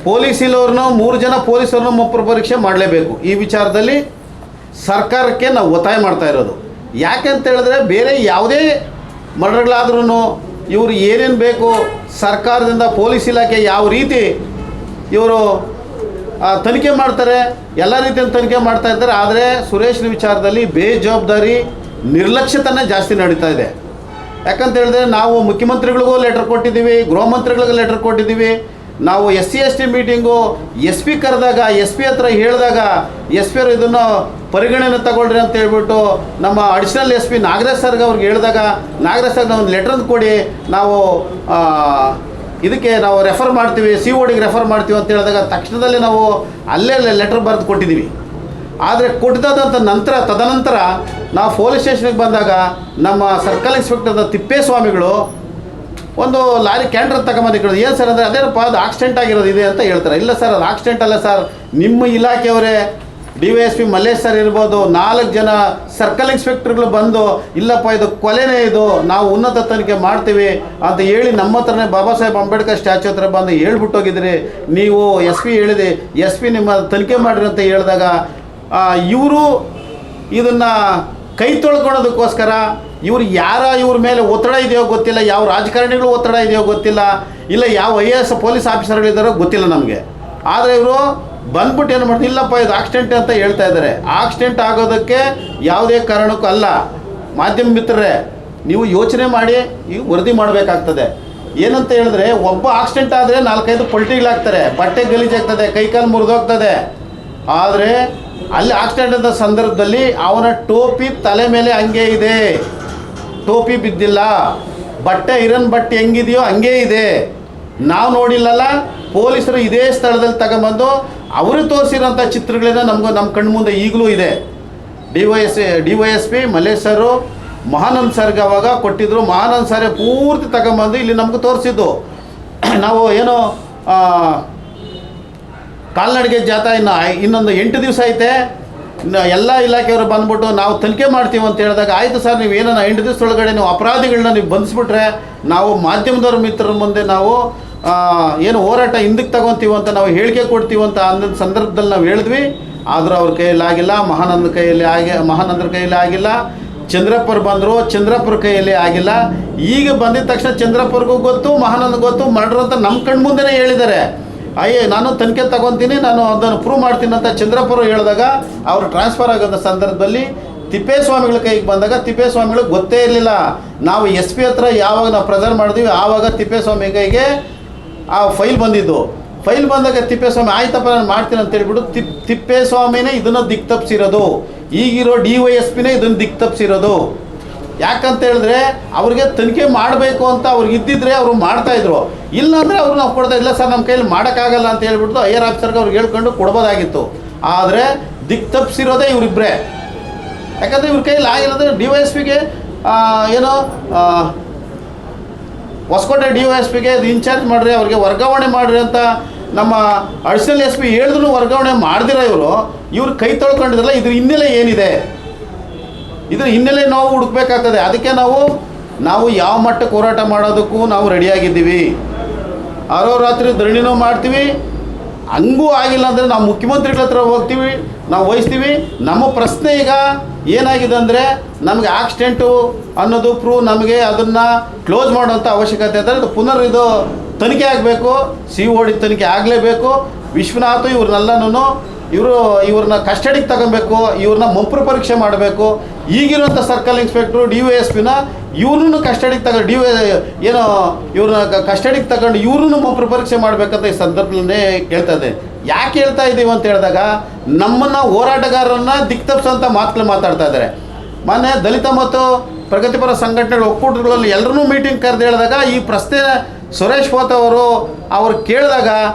ಪೊಲೀಸ್ ಇಲ್ಲವ್ರನ್ನೂ 3 ಜನ ಪೊಲೀಸರನ್ನು ಮಂಪ್ರ ಪರೀಕ್ಷೆ ಮಾಡಲೇಬೇಕು. ಈ ವಿಚಾರದಲ್ಲಿ ಸರ್ಕಾರಕ್ಕೆ ನಾವು ಒತ್ತಾಯ ಮಾಡ್ತಾ ಇರೋದು. ಯಾಕೆಂತ ಹೇಳಿದ್ರೆ ಬೇರೆ ಯಾವುದೇ ಮರ್ಡರ್ಗಳಾದ್ರೂ ಇವರು ಏನೇನು ಬೇಕು ಸರ್ಕಾರದಿಂದ ಪೊಲೀಸ್ ಇಲಾಖೆ ಯಾವ ರೀತಿ ಇವರು ತನಿಖೆ ಮಾಡ್ತಾರೆ, ಎಲ್ಲ ರೀತಿಯ ತನಿಖೆ ಮಾಡ್ತಾ ಇದ್ದಾರೆ. ಆದರೆ ಸುರೇಶ್ನ ವಿಚಾರದಲ್ಲಿ ಬೇಜವಾಬ್ದಾರಿ ನಿರ್ಲಕ್ಷ್ಯತನ ಜಾಸ್ತಿ ನಡೀತಾ ಇದೆ. ಯಾಕಂತ ಹೇಳಿದ್ರೆ ನಾವು ಮುಖ್ಯಮಂತ್ರಿಗಳಿಗೂ ಲೆಟರ್ ಕೊಟ್ಟಿದ್ದೀವಿ, ಗೃಹ ಮಂತ್ರಿಗಳಿಗೂ ಲೆಟರ್ ಕೊಟ್ಟಿದ್ದೀವಿ. ನಾವು SC/ST ಮೀಟಿಂಗು SP ಕರೆದಾಗ SP ಹತ್ರ ಹೇಳಿದಾಗ SP ಅವರು ಇದನ್ನು ಪರಿಗಣನೆ ತಗೊಳ್ರಿ ಅಂತ ಹೇಳ್ಬಿಟ್ಟು ನಮ್ಮ ಅಡಿಷನಲ್ SP ನಾಗರಾಜ್ ಸರ್ಗೆ ಅವ್ರಿಗೆ ಹೇಳಿದಾಗ ನಾಗರಾಜ್ ಸರ್ಗೆ ಒಂದು ಲೆಟ್ರನ್ನು ಕೊಡಿ, ನಾವು ಇದಕ್ಕೆ ನಾವು ರೆಫರ್ ಮಾಡ್ತೀವಿ, CODಗೆ ರೆಫರ್ ಮಾಡ್ತೀವಿ ಅಂತ ಹೇಳಿದಾಗ ತಕ್ಷಣದಲ್ಲಿ ನಾವು ಅಲ್ಲೇ ಲೆಟರ್ ಬರೆದು ಕೊಟ್ಟಿದ್ದೀವಿ. ಆದರೆ ಕೊಟ್ಟಿದ್ದಾದಂಥ ತದನಂತರ ನಾವು ಪೊಲೀಸ್ ಸ್ಟೇಷನ್ಗೆ ಬಂದಾಗ ನಮ್ಮ ಸರ್ಕಲ್ ಇನ್ಸ್ಪೆಕ್ಟರ್ ತಿಪ್ಪೇಸ್ವಾಮಿಗಳು ಒಂದು ಲಾರಿ ಕ್ಯಾಂಟರ್ ತಗೊಂಬಂದಿರೋದು. ಏನು ಸರ್ ಅಂದರೆ ಅದೇನಪ್ಪ ಅದು ಆಕ್ಸಿಡೆಂಟ್ ಆಗಿರೋದು ಇದೆ ಅಂತ ಹೇಳ್ತಾರೆ. ಇಲ್ಲ ಸರ್ ಅದು ಆಕ್ಸಿಡೆಂಟ್ ಅಲ್ಲ ಸರ್, ನಿಮ್ಮ ಇಲಾಖೆಯವರೇ DYSP ಮಲ್ಲೇಶ್ ಸರ್ ಇರ್ಬೋದು, 4 ಜನ ಸರ್ಕಲ್ ಇನ್ಸ್ಪೆಕ್ಟರ್ಗಳು ಬಂದು ಇಲ್ಲಪ್ಪ ಇದು ಕೊಲೆನೇ, ಇದು ನಾವು ಉನ್ನತ ತನಿಖೆ ಮಾಡ್ತೀವಿ ಅಂತ ಹೇಳಿ ನಮ್ಮ ಹತ್ರನೇ ಬಾಬಾ ಸಾಹೇಬ್ ಅಂಬೇಡ್ಕರ್ ಸ್ಟ್ಯಾಚ್ಯೂ ಹತ್ರ ಬಂದು ಹೇಳ್ಬಿಟ್ಟೋಗಿದ್ರಿ. ನೀವು SP ಹೇಳಿದೆ, SP ನಿಮ್ಮ ತನಿಖೆ ಮಾಡಿರಿ ಅಂತ ಹೇಳಿದಾಗ ಇವರು ಇದನ್ನು ಕೈ ತೊಳ್ಕೊಳೋದಕ್ಕೋಸ್ಕರ ಇವ್ರ ಮೇಲೆ ಒತ್ತಡ ಇದೆಯೋ ಗೊತ್ತಿಲ್ಲ, ಯಾವ ರಾಜಕಾರಣಿಗಳು ಒತ್ತಡ ಇದೆಯೋ ಗೊತ್ತಿಲ್ಲ, ಇಲ್ಲ ಯಾವ IAS ಪೊಲೀಸ್ ಆಫೀಸರ್ಗಳಿದ್ದಾರೋ ಗೊತ್ತಿಲ್ಲ ನಮಗೆ. ಆದರೆ ಇವರು ಬಂದ್ಬಿಟ್ಟು ಏನು ಮಾಡ್ತಾರೆ, ಇಲ್ಲಪ್ಪ ಇದು ಆಕ್ಸಿಡೆಂಟ್ ಅಂತ ಹೇಳ್ತಾ ಇದ್ದಾರೆ. ಆಕ್ಸಿಡೆಂಟ್ ಆಗೋದಕ್ಕೆ ಯಾವುದೇ ಕಾರಣಕ್ಕೂ ಅಲ್ಲ. ಮಾಧ್ಯಮ ಮಿತ್ರರೇ, ನೀವು ಯೋಚನೆ ಮಾಡಿ ಈಗ ವರದಿ ಮಾಡಬೇಕಾಗ್ತದೆ. ಏನಂತ ಹೇಳಿದ್ರೆ ಒಬ್ಬ ಆಕ್ಸಿಡೆಂಟ್ ಆದರೆ 4-5 ಪಲ್ಟಿಗಳಾಗ್ತಾರೆ, ಬಟ್ಟೆ ಗಲೀಜಾಗ್ತದೆ, ಕೈಕಾಲು ಮುರಿದೋಗ್ತದೆ. ಆದರೆ ಅಲ್ಲಿ ಆಕ್ಸಿಡೆಂಟ್ ಆದ ಸಂದರ್ಭದಲ್ಲಿ ಅವನ ಟೋಪಿ ತಲೆ ಮೇಲೆ ಹಂಗೆ ಇದೆ, ಟೋಪಿ ಬಿದ್ದಿಲ್ಲ, ಬಟ್ಟೆ ಐರನ್ ಬಟ್ಟೆ ಹೆಂಗಿದೆಯೋ ಹಂಗೇ ಇದೆ. ನಾವು ನೋಡಿಲ್ಲಲ್ಲ, ಪೊಲೀಸರು ಇದೇ ಸ್ಥಳದಲ್ಲಿ ತಗೊಂಬಂದು ಅವರು ತೋರಿಸಿರೋಂಥ ಚಿತ್ರಗಳನ್ನ ನಮ್ಮ ಕಣ್ಣು ಮುಂದೆ ಈಗಲೂ ಇದೆ. DYSP ಮಲ್ಲೇಶ್ ಸರು ಮಹಾನಂದ್ ಸರ್ಗೆ ಅವಾಗ ಕೊಟ್ಟಿದ್ದರು. ಮಹಾನಂದ್ ಸರೇ ಪೂರ್ತಿ ತಗೊಂಬಂದು ಇಲ್ಲಿ ನಮ್ಗೆ ತೋರಿಸಿದ್ದು. ನಾವು ಏನೋ ಕಾಲ್ನಡಿಗೆ ಜಾಥಾ ಇನ್ನೊಂದು 8 ದಿವಸ ಐತೆ, ಎಲ್ಲ ಇಲಾಖೆಯವರು ಬಂದ್ಬಿಟ್ಟು ನಾವು ತನಿಖೆ ಮಾಡ್ತೀವಿ ಅಂತ ಹೇಳಿದಾಗ ಆಯಿತು ಸರ್, ನೀವು ಏನೋ 8 ದಿವಸದೊಳಗಡೆ ನೀವು ಅಪರಾಧಿಗಳನ್ನ ನೀವು ಬಂಧಿಸ್ಬಿಟ್ರೆ ನಾವು ಮಾಧ್ಯಮದವ್ರ ಮಿತ್ರರ ಮುಂದೆ ನಾವು ಏನು ಹೋರಾಟ ಹಿಂದಕ್ಕೆ ತಗೊತೀವಿ ಅಂತ ನಾವು ಹೇಳಿಕೆ ಕೊಡ್ತೀವಿ ಅಂತ ಅಂದ ಸಂದರ್ಭದಲ್ಲಿ ನಾವು ಹೇಳಿದ್ವಿ. ಆದರೂ ಅವ್ರ ಕೈಯಲ್ಲಿ ಆಗಿಲ್ಲ, ಮಹಾನಂದರ ಕೈಯಲ್ಲಿ ಆಗಿಲ್ಲ. ಚಂದ್ರಪ್ಪರು ಬಂದರು, ಚಂದ್ರಪ್ಪರ ಕೈಯಲ್ಲಿ ಆಗಿಲ್ಲ. ಈಗ ಬಂದಿದ ತಕ್ಷಣ ಚಂದ್ರಪ್ಪರಿಗೂ ಗೊತ್ತು, ಮಹಾನಂದ ಗೊತ್ತು, ಮಾಡ್ರು ಅಂತ ನಮ್ಮ ಕಣ್ಣು ಮುಂದೆನೇ ಹೇಳಿದ್ದಾರೆ. ನಾನು ತನಿಖೆ ತಗೊತೀನಿ, ನಾನು ಅದನ್ನು ಪ್ರೂವ್ ಮಾಡ್ತೀನಿ ಅಂತ ಚಂದ್ರಪ್ಪರು ಹೇಳಿದಾಗ ಅವರು ಟ್ರಾನ್ಸ್ಫರ್ ಆಗೋದ ಸಂದರ್ಭದಲ್ಲಿ ತಿಪ್ಪೇಸ್ವಾಮಿಗಳ ಕೈಗೆ ಬಂದಾಗ ತಿಪ್ಪೇಸ್ವಾಮಿಗಳಿಗೆ ಗೊತ್ತೇ ಇರಲಿಲ್ಲ. ನಾವು SP ಹತ್ರ ಯಾವಾಗ ನಾವು ಪ್ರೆಸೆಂಟ್ ಮಾಡಿದ್ವಿ ಆವಾಗ ತಿಪ್ಪೇಸ್ವಾಮಿ ಕೈಗೆ ಆ ಫೈಲ್ ಬಂದಿದ್ದು. ಫೈಲ್ ಬಂದಾಗ ತಿಪ್ಪೇಸ್ವಾಮಿ ಆಯ್ತಪ್ಪ ನಾನು ಮಾಡ್ತೀನಿ ಅಂತ ಹೇಳ್ಬಿಟ್ಟು ತಿಪ್ಪೇಸ್ವಾಮಿನೇ ಇದನ್ನು ದಿಕ್ಕು ತಪ್ಪಿಸಿರೋದು, ಈಗಿರೋ DYSPನೇ ಇದನ್ನು ದಿಕ್ಕು ತಪ್ಪಿಸಿರೋದು. ಯಾಕಂತ ಹೇಳಿದ್ರೆ ಅವ್ರಿಗೆ ತನಿಖೆ ಮಾಡಬೇಕು ಅಂತ ಅವ್ರಿಗೆ ಇದ್ದಿದ್ರೆ ಅವರು ಮಾಡ್ತಾಯಿದ್ರು, ಇಲ್ಲಾಂದರೆ ಅವ್ರು ನಾವು ಕೊಡ್ತಾ ಇಲ್ಲ ಸರ್, ನಮ್ಮ ಕೈಯಲ್ಲಿ ಮಾಡೋಕ್ಕಾಗಲ್ಲ ಅಂತ ಹೇಳ್ಬಿಟ್ಟು IR ಆಫೀಸರ್ಗೆ ಅವ್ರಿಗೆ ಹೇಳ್ಕೊಂಡು ಕೊಡ್ಬೋದಾಗಿತ್ತು. ಆದರೆ ದಿಕ್ಕು ತಪ್ಪಿಸಿರೋದೇ ಇವರಿಬ್ಬರೇ. ಯಾಕಂದರೆ ಇವ್ರ ಕೈಯಲ್ಲಿ ಆಗಿರೋದ್ರೆ DYSPಗೆ ಏನೋ ಹೊಸಕೋಟೆ DYSPಗೆ ಇದು ಇನ್ಚಾರ್ಜ್ ಮಾಡಿರಿ, ಅವ್ರಿಗೆ ವರ್ಗಾವಣೆ ಮಾಡಿರಿ ಅಂತ ನಮ್ಮ ಅಡಿಷನಲ್ SP ಹೇಳಿದ್ರು ವರ್ಗಾವಣೆ ಮಾಡ್ದಿರ ಇವ್ರು ಕೈ ತೊಳ್ಕೊಂಡಿದ್ರಲ್ಲ. ಇದ್ರ ಹಿನ್ನೆಲೆ ಏನಿದೆ, ಇದ್ರ ಹಿನ್ನೆಲೆ ನಾವು ಹುಡುಕ್ಬೇಕಾಗ್ತದೆ. ಅದಕ್ಕೆ ನಾವು ಯಾವ ಮಟ್ಟಕ್ಕೆ ಹೋರಾಟ ಮಾಡೋದಕ್ಕೂ ನಾವು ರೆಡಿಯಾಗಿದ್ದೀವಿ. ರಾತ್ರಿ ಧರಣಿನೂ ಮಾಡ್ತೀವಿ. ಹಂಗೂ ಆಗಿಲ್ಲ ಅಂದರೆ ನಾವು ಮುಖ್ಯಮಂತ್ರಿಗಳ ಹತ್ರ ಹೋಗ್ತೀವಿ, ನಾವು ವಹಿಸ್ತೀವಿ. ನಮ್ಮ ಪ್ರಶ್ನೆ ಈಗ ಏನಾಗಿದೆ ಅಂದರೆ ನಮಗೆ ಆಕ್ಸಿಡೆಂಟು ಅನ್ನೋದು ಪ್ರೂವ್, ನಮಗೆ ಅದನ್ನು ಕ್ಲೋಸ್ ಮಾಡೋಂಥ ಅವಶ್ಯಕತೆ ಇದೆ. ಇದು ತನಿಖೆ ಆಗಬೇಕು, COD ತನಿಖೆ ಆಗಲೇಬೇಕು. ವಿಶ್ವನಾಥ್ ಇವ್ರನ್ನೆಲ್ಲನೂ ಇವ್ರನ್ನ ಕಸ್ಟಡಿಗೆ ತಗೊಬೇಕು, ಇವ್ರನ್ನ ಮಂಪ್ರ ಪರೀಕ್ಷೆ ಮಾಡಬೇಕು. ಈಗಿರುವಂಥ ಸರ್ಕಲ್ ಇನ್ಸ್ಪೆಕ್ಟ್ರು DYSPನ ಇವ್ರನ್ನೂ ಕಸ್ಟಡಿಗೆ ಇವ್ರನ್ನ ಕಸ್ಟಡಿಗೆ ತಗೊಂಡು ಇವ್ರನ್ನೂ ಮಂಪ್ರ ಪರೀಕ್ಷೆ ಮಾಡಬೇಕಂತ ಈ ಸಂದರ್ಭದಲ್ಲೇ ಕೇಳ್ತಾ ಇದೆ. ಯಾಕೆ ಹೇಳ್ತಾ ಇದ್ದೀವಿ ಅಂತ ಹೇಳಿದಾಗ ನಮ್ಮನ್ನು ಹೋರಾಟಗಾರರನ್ನ ದಿಕ್ಕು ತಪ್ಪಿಸೋಂಥ ಮಾತುಗಳು ಮಾತಾಡ್ತಾ ಇದ್ದಾರೆ. ಮೊನ್ನೆ ದಲಿತ ಮತ್ತು ಪ್ರಗತಿಪರ ಸಂಘಟನೆಗಳ ಒಕ್ಕೂಟಗಳಲ್ಲಿ ಎಲ್ಲರೂ ಮೀಟಿಂಗ್ ಕರೆದು ಹೇಳಿದಾಗ ಈ ಪ್ರಶ್ನೆ ಸುರೇಶ್ ಪೋತ್ ಅವ್ರು ಕೇಳಿದಾಗ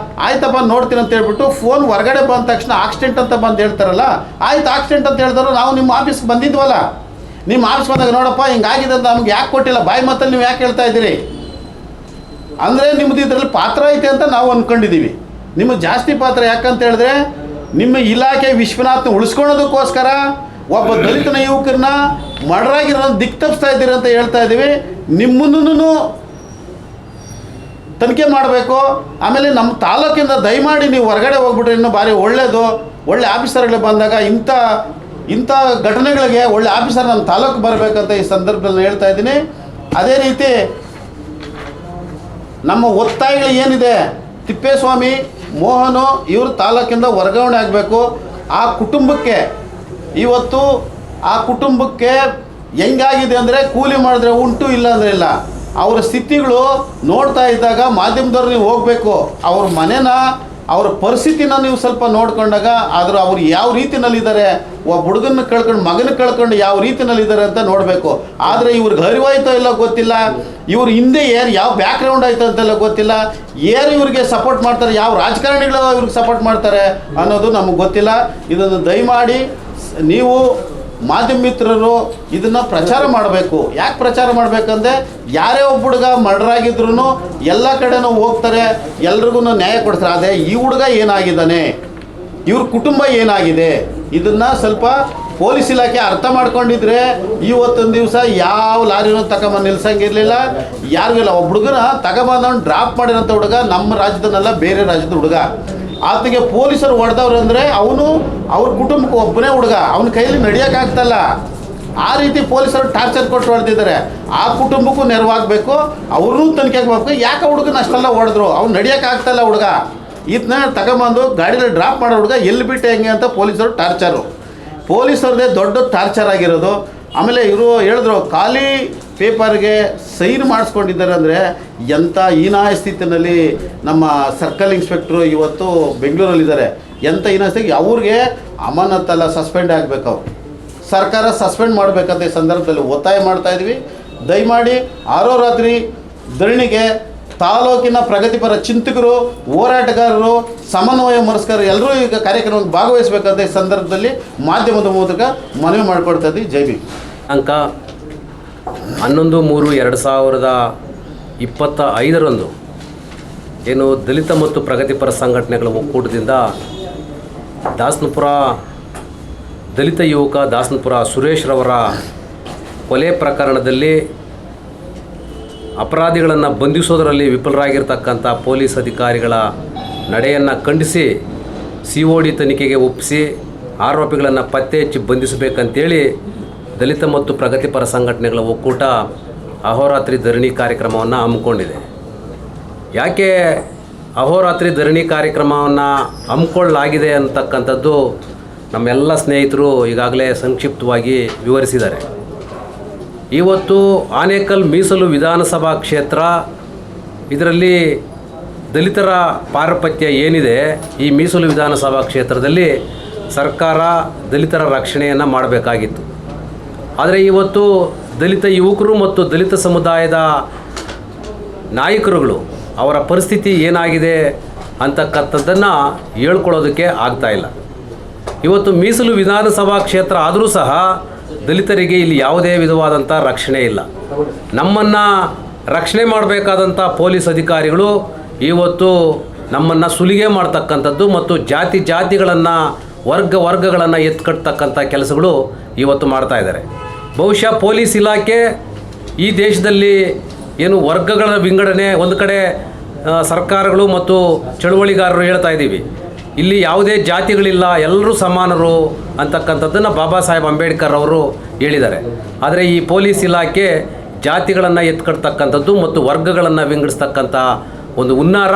ಆಯ್ತಪ್ಪ ನೋಡ್ತೀನಿ ಅಂತ ಹೇಳ್ಬಿಟ್ಟು ಫೋನ್ ಹೊರಗಡೆ ಬಂದ ತಕ್ಷಣ ಆಕ್ಸಿಡೆಂಟ್ ಅಂತ ಬಂದು ಹೇಳ್ತಾರಲ್ಲ, ಆಯ್ತು ಆಕ್ಸಿಡೆಂಟ್ ಅಂತ ಹೇಳಿದ್ರು. ನಾವು ನಿಮ್ಮ ಆಫೀಸ್ಗೆ ಬಂದಿದ್ವಲ್ಲ, ನಿಮ್ಮ ಆಫೀಸ್ ಬಂದಾಗ ನೋಡಪ್ಪ ಹಿಂಗಾಗಿದೆ ಅಂತ ನಮ್ಗೆ ಯಾಕೆ ಕೊಟ್ಟಿಲ್ಲ, ಬಾಯಿ ಮಾತಲ್ಲಿ ನೀವು ಯಾಕೆ ಹೇಳ್ತಾ ಇದ್ದೀರಿ ಅಂದರೆ ನಿಮ್ಮದು ಇದರಲ್ಲಿ ಪಾತ್ರ ಐತೆ ಅಂತ ನಾವು ಅಂದ್ಕೊಂಡಿದ್ದೀವಿ. ನಿಮಗೆ ಜಾಸ್ತಿ ಪಾತ್ರ. ಯಾಕಂತ ಹೇಳಿದ್ರೆ ನಿಮ್ಮ ಇಲಾಖೆ ವಿಶ್ವನಾಥ್ನ ಉಳಿಸ್ಕೊಳ್ಳೋದಕ್ಕೋಸ್ಕರ ಒಬ್ಬ ದಲಿತನ ಯುವಕರನ್ನ ಮರ್ಡರಾಗಿರೋದು ದಿಕ್ಕು ತಪ್ಪಿಸ್ತಾ ಇದ್ದೀರಿ ಅಂತ ಹೇಳ್ತಾ ಇದ್ದೀವಿ. ನಿಮ್ಮನ್ನು ತನಿಖೆ ಮಾಡಬೇಕು. ಆಮೇಲೆ ನಮ್ಮ ತಾಲೂಕಿಂದ ದಯಮಾಡಿ ನೀವು ಹೊರಗಡೆ ಹೋಗ್ಬಿಟ್ರೆ ಇನ್ನೂ ಭಾರಿ ಒಳ್ಳೆಯದು. ಒಳ್ಳೆ ಆಫೀಸರ್ಗಳು ಬಂದಾಗ ಇಂಥ ಘಟನೆಗಳಿಗೆ ಒಳ್ಳೆ ಆಫೀಸರ್ ನಮ್ಮ ತಾಲೂಕು ಬರಬೇಕಂತ ಈ ಸಂದರ್ಭದಲ್ಲಿ ಹೇಳ್ತಾ ಇದ್ದೀನಿ. ಅದೇ ರೀತಿ ನಮ್ಮ ಒತ್ತಾಯಗಳು ಏನಿದೆ, ತಿಪ್ಪೇಸ್ವಾಮಿ, ಮೋಹನು ಇವರು ತಾಲೂಕಿಂದ ವರ್ಗಾವಣೆ ಆಗಬೇಕು. ಆ ಕುಟುಂಬಕ್ಕೆ ಇವತ್ತು ಆ ಕುಟುಂಬಕ್ಕೆ ಹೆಂಗಾಗಿದೆ ಅಂದರೆ ಕೂಲಿ ಮಾಡಿದ್ರೆ ಉಂಟು, ಇಲ್ಲ ಅಂದರೆ ಇಲ್ಲ. ಅವರ ಸ್ಥಿತಿಗಳು ನೋಡ್ತಾ ಇದ್ದಾಗ ಮಾಧ್ಯಮದವ್ರು ನೀವು ಹೋಗಬೇಕು. ಅವ್ರ ಮನೆನ, ಅವ್ರ ಪರಿಸ್ಥಿತಿನ ನೀವು ಸ್ವಲ್ಪ ನೋಡ್ಕೊಂಡಾಗ ಆದರೂ ಅವ್ರು ಯಾವ ರೀತಿಯಲ್ಲಿದ್ದಾರೆ, ಒಬ್ಬ ಹುಡುಗನ ಕಳ್ಕೊಂಡು ಮಗನ ಕಳ್ಕೊಂಡು ಯಾವ ರೀತಿಯಲ್ಲಿದ್ದಾರೆ ಅಂತ ನೋಡಬೇಕು. ಆದರೆ ಇವ್ರಿಗೆ ಅರಿವಾಯ್ತೋ ಇಲ್ಲ ಗೊತ್ತಿಲ್ಲ, ಇವ್ರ ಹಿಂದೆ ಯಾವ ಬ್ಯಾಕ್ಗ್ರೌಂಡ್ ಆಯ್ತು ಅಂತೆಲ್ಲ ಗೊತ್ತಿಲ್ಲ, ಇವ್ರಿಗೆ ಸಪೋರ್ಟ್ ಮಾಡ್ತಾರೆ, ಯಾವ ರಾಜಕಾರಣಿಗಳು ಇವ್ರಿಗೆ ಸಪೋರ್ಟ್ ಮಾಡ್ತಾರೆ ಅನ್ನೋದು ನಮಗೆ ಗೊತ್ತಿಲ್ಲ. ಇದನ್ನು ದಯಮಾಡಿ ನೀವು ಮಾಧ್ಯಮ ಮಿತ್ರರು ಇದನ್ನು ಪ್ರಚಾರ ಮಾಡಬೇಕು. ಯಾಕೆ ಪ್ರಚಾರ ಮಾಡಬೇಕಂದ್ರೆ ಯಾರೇ ಒಬ್ಬ ಹುಡುಗ ಮರ್ಡರ್ ಆಗಿದ್ರು ಎಲ್ಲ ಕಡೆನೂ ಹೋಗ್ತಾರೆ, ಎಲ್ರಿಗೂ ನ್ಯಾಯ ಕೊಡ್ತಾರೆ. ಅದೇ ಈ ಹುಡುಗ ಏನಾಗಿದ್ದಾನೆ, ಇವ್ರ ಕುಟುಂಬ ಏನಾಗಿದೆ, ಇದನ್ನು ಸ್ವಲ್ಪ ಪೊಲೀಸ್ ಇಲಾಖೆ ಅರ್ಥ ಮಾಡ್ಕೊಂಡಿದ್ರೆ ಇವತ್ತೊಂದು ದಿವಸ ಯಾವ ಲಾರಿನೂ ತಗೊಂಬಂದು ನಿಲ್ಸಂಗಿರಲಿಲ್ಲ, ಯಾರಿಗಿಲ್ಲ. ಒಬ್ಬ ಹುಡುಗನ ತಗೊಂಬಂದವನು ಡ್ರಾಪ್ ಮಾಡಿರೋಂಥ ಹುಡುಗ ನಮ್ಮ ರಾಜ್ಯದನ್ನೆಲ್ಲ ಬೇರೆ ರಾಜ್ಯದ ಹುಡುಗ. ಆತಗೆ ಪೊಲೀಸರು ಹೊಡೆದವ್ರು ಅಂದರೆ ಅವ್ರ ಕುಟುಂಬಕ್ಕೆ ಒಬ್ಬನೇ ಹುಡುಗ, ಅವನ ಕೈಯಲ್ಲಿ ನಡೆಯೋಕ್ಕಾಗ್ತಲ್ಲ. ಆ ರೀತಿ ಪೊಲೀಸರು ಟಾರ್ಚರ್ ಕೊಟ್ಟು ಹೊಡೆದಿದ್ದಾರೆ. ಆ ಕುಟುಂಬಕ್ಕೂ ನೆರವಾಗಬೇಕು, ಅವ್ರನ್ನೂ ತನಿಖೆಗೆ ಹೋಗ್ಬೇಕು. ಯಾಕೆ ಹುಡುಗನ ಅಷ್ಟೆಲ್ಲ ಹೊಡೆದ್ರು, ಅವ್ನು ನಡೆಯೋಕ್ಕಾಗ್ತಲ್ಲ ಹುಡುಗ. ಇದನ್ನ ತಗೊಂಬಂದು ಗಾಡೀಲಿ ಡ್ರಾಪ್ ಮಾಡೋ ಹುಡುಗ ಎಲ್ಲಿ ಬಿಟ್ಟೆ ಹೆಂಗೆ ಅಂತ ಪೊಲೀಸರು ಟಾರ್ಚರು. ಪೊಲೀಸರದೇ ದೊಡ್ಡ ಟಾರ್ಚರ್ ಆಗಿರೋದು. ಆಮೇಲೆ ಇವರು ಹೇಳಿದ್ರು ಖಾಲಿ ಪೇಪರ್ಗೆ ಸೈನ್ ಮಾಡಿಸ್ಕೊಂಡಿದ್ದಾರೆ ಅಂದರೆ ಎಂಥ ಹೀನಾಯ ಸ್ಥಿತಿಯಲ್ಲಿ ನಮ್ಮ ಸರ್ಕಲ್ ಇನ್ಸ್ಪೆಕ್ಟ್ರು ಇವತ್ತು ಬೆಂಗಳೂರಲ್ಲಿದ್ದಾರೆ. ಎಂಥ ಹೀನಾಯ ಸ್ಥಿತಿ, ಅವ್ರಿಗೆ ಅಮಾನತ್ತಲ್ಲ ಸಸ್ಪೆಂಡ್ ಆಗಬೇಕು. ಅವ್ರು ಸರ್ಕಾರ ಸಸ್ಪೆಂಡ್ ಮಾಡಬೇಕಂತ ಈ ಸಂದರ್ಭದಲ್ಲಿ ಒತ್ತಾಯ ಮಾಡ್ತಾಯಿದ್ವಿ. ದಯಮಾಡಿ ಆರೋರಾತ್ರಿ ಧರಣಿಗೆ ತಾಲೂಕಿನ ಪ್ರಗತಿಪರ ಚಿಂತಕರು, ಹೋರಾಟಗಾರರು, ಸಮನ್ವಯ ಮನಸ್ಕರು ಎಲ್ಲರೂ ಈಗ ಕಾರ್ಯಕ್ರಮಕ್ಕೆ ಭಾಗವಹಿಸಬೇಕಂತ ಈ ಸಂದರ್ಭದಲ್ಲಿ ಮಾಧ್ಯಮದ ಮೂಲಕ ಮನವಿ ಮಾಡಿಕೊಡ್ತಾ ಇದ್ವಿ. ಜೈ ಭೀಮ್. ದಿನಾಂಕ 11/3/2025 ಏನು ದಲಿತ ಮತ್ತು ಪ್ರಗತಿಪರ ಸಂಘಟನೆಗಳ ಒಕ್ಕೂಟದಿಂದ ದಾಸನಪುರ ದಲಿತ ಯುವಕ ದಾಸನಪುರ ಸುರೇಶ್ ರವರ ಕೊಲೆ ಪ್ರಕರಣದಲ್ಲಿ ಅಪರಾಧಿಗಳನ್ನು ಬಂಧಿಸೋದರಲ್ಲಿ ವಿಫಲರಾಗಿರ್ತಕ್ಕಂಥ ಪೊಲೀಸ್ ಅಧಿಕಾರಿಗಳ ನಡೆಯನ್ನು ಖಂಡಿಸಿ COD ತನಿಖೆಗೆ ಒಪ್ಪಿಸಿ ಆರೋಪಿಗಳನ್ನು ಪತ್ತೆ ಹಚ್ಚಿ ಬಂಧಿಸಬೇಕಂತೇಳಿ ದಲಿತ ಮತ್ತು ಪ್ರಗತಿಪರ ಸಂಘಟನೆಗಳ ಒಕ್ಕೂಟ ಅಹೋರಾತ್ರಿ ಧರಣಿ ಕಾರ್ಯಕ್ರಮವನ್ನು ಹಮ್ಮಿಕೊಂಡಿದೆ. ಯಾಕೆ ಅಹೋರಾತ್ರಿ ಧರಣಿ ಕಾರ್ಯಕ್ರಮವನ್ನು ಹಮ್ಮಿಕೊಳ್ಳಲಾಗಿದೆ ಅಂತಕ್ಕಂಥದ್ದು ನಮ್ಮೆಲ್ಲ ಸ್ನೇಹಿತರು ಈಗಾಗಲೇ ಸಂಕ್ಷಿಪ್ತವಾಗಿ ವಿವರಿಸಿದ್ದಾರೆ. ಇವತ್ತು ಆನೇಕಲ್ ಮೀಸಲು ವಿಧಾನಸಭಾ ಕ್ಷೇತ್ರ, ಇದರಲ್ಲಿ ದಲಿತರ ಪಾರಪತ್ಯ ಏನಿದೆ, ಈ ಮೀಸಲು ವಿಧಾನಸಭಾ ಕ್ಷೇತ್ರದಲ್ಲಿ ಸರ್ಕಾರ ದಲಿತರ ರಕ್ಷಣೆಯನ್ನು ಮಾಡಬೇಕಾಗಿತ್ತು. ಆದರೆ ಇವತ್ತು ದಲಿತ ಯುವಕರು ಮತ್ತು ದಲಿತ ಸಮುದಾಯದ ನಾಯಕರುಗಳು ಅವರ ಪರಿಸ್ಥಿತಿ ಏನಾಗಿದೆ ಅಂತಕ್ಕಂಥದ್ದನ್ನು ಹೇಳ್ಕೊಳ್ಳೋದಕ್ಕೆ ಆಗ್ತಾಯಿಲ್ಲ. ಇವತ್ತು ಮೀಸಲು ವಿಧಾನಸಭಾ ಕ್ಷೇತ್ರ ಆದರೂ ಸಹ ದಲಿತರಿಗೆ ಇಲ್ಲಿ ಯಾವುದೇ ವಿಧವಾದಂಥ ರಕ್ಷಣೆ ಇಲ್ಲ. ನಮ್ಮನ್ನು ರಕ್ಷಣೆ ಮಾಡಬೇಕಾದಂಥ ಪೊಲೀಸ್ ಅಧಿಕಾರಿಗಳು ಇವತ್ತು ನಮ್ಮನ್ನು ಸುಲಿಗೆ ಮಾಡ್ತಕ್ಕಂಥದ್ದು ಮತ್ತು ಜಾತಿಗಳನ್ನು ವರ್ಗಗಳನ್ನು ಎತ್ಕಟ್ಟತಕ್ಕಂಥ ಕೆಲಸಗಳು ಇವತ್ತು ಮಾಡ್ತಾಯಿದ್ದಾರೆ. ಬಹುಶಃ ಪೊಲೀಸ್ ಇಲಾಖೆ ಈ ದೇಶದಲ್ಲಿ ಏನು ವರ್ಗಗಳ ವಿಂಗಡಣೆ, ಒಂದು ಕಡೆ ಸರ್ಕಾರಗಳು ಮತ್ತು ಚಳುವಳಿಗಾರರು ಹೇಳ್ತಾ ಇದ್ದೀವಿ, ಇಲ್ಲಿ ಯಾವುದೇ ಜಾತಿಗಳಿಲ್ಲ, ಎಲ್ಲರೂ ಸಮಾನರು ಅಂತಕ್ಕಂಥದ್ದನ್ನು ಬಾಬಾ ಸಾಹೇಬ್ ಅಂಬೇಡ್ಕರ್ ಅವರು ಹೇಳಿದ್ದಾರೆ. ಆದರೆ ಈ ಪೊಲೀಸ್ ಇಲಾಖೆ ಜಾತಿಗಳನ್ನು ಎತ್ಕಡ್ತಕ್ಕಂಥದ್ದು ಮತ್ತು ವರ್ಗಗಳನ್ನು ವಿಂಗಡಿಸ್ತಕ್ಕಂಥ ಒಂದು ಹುನ್ನಾರ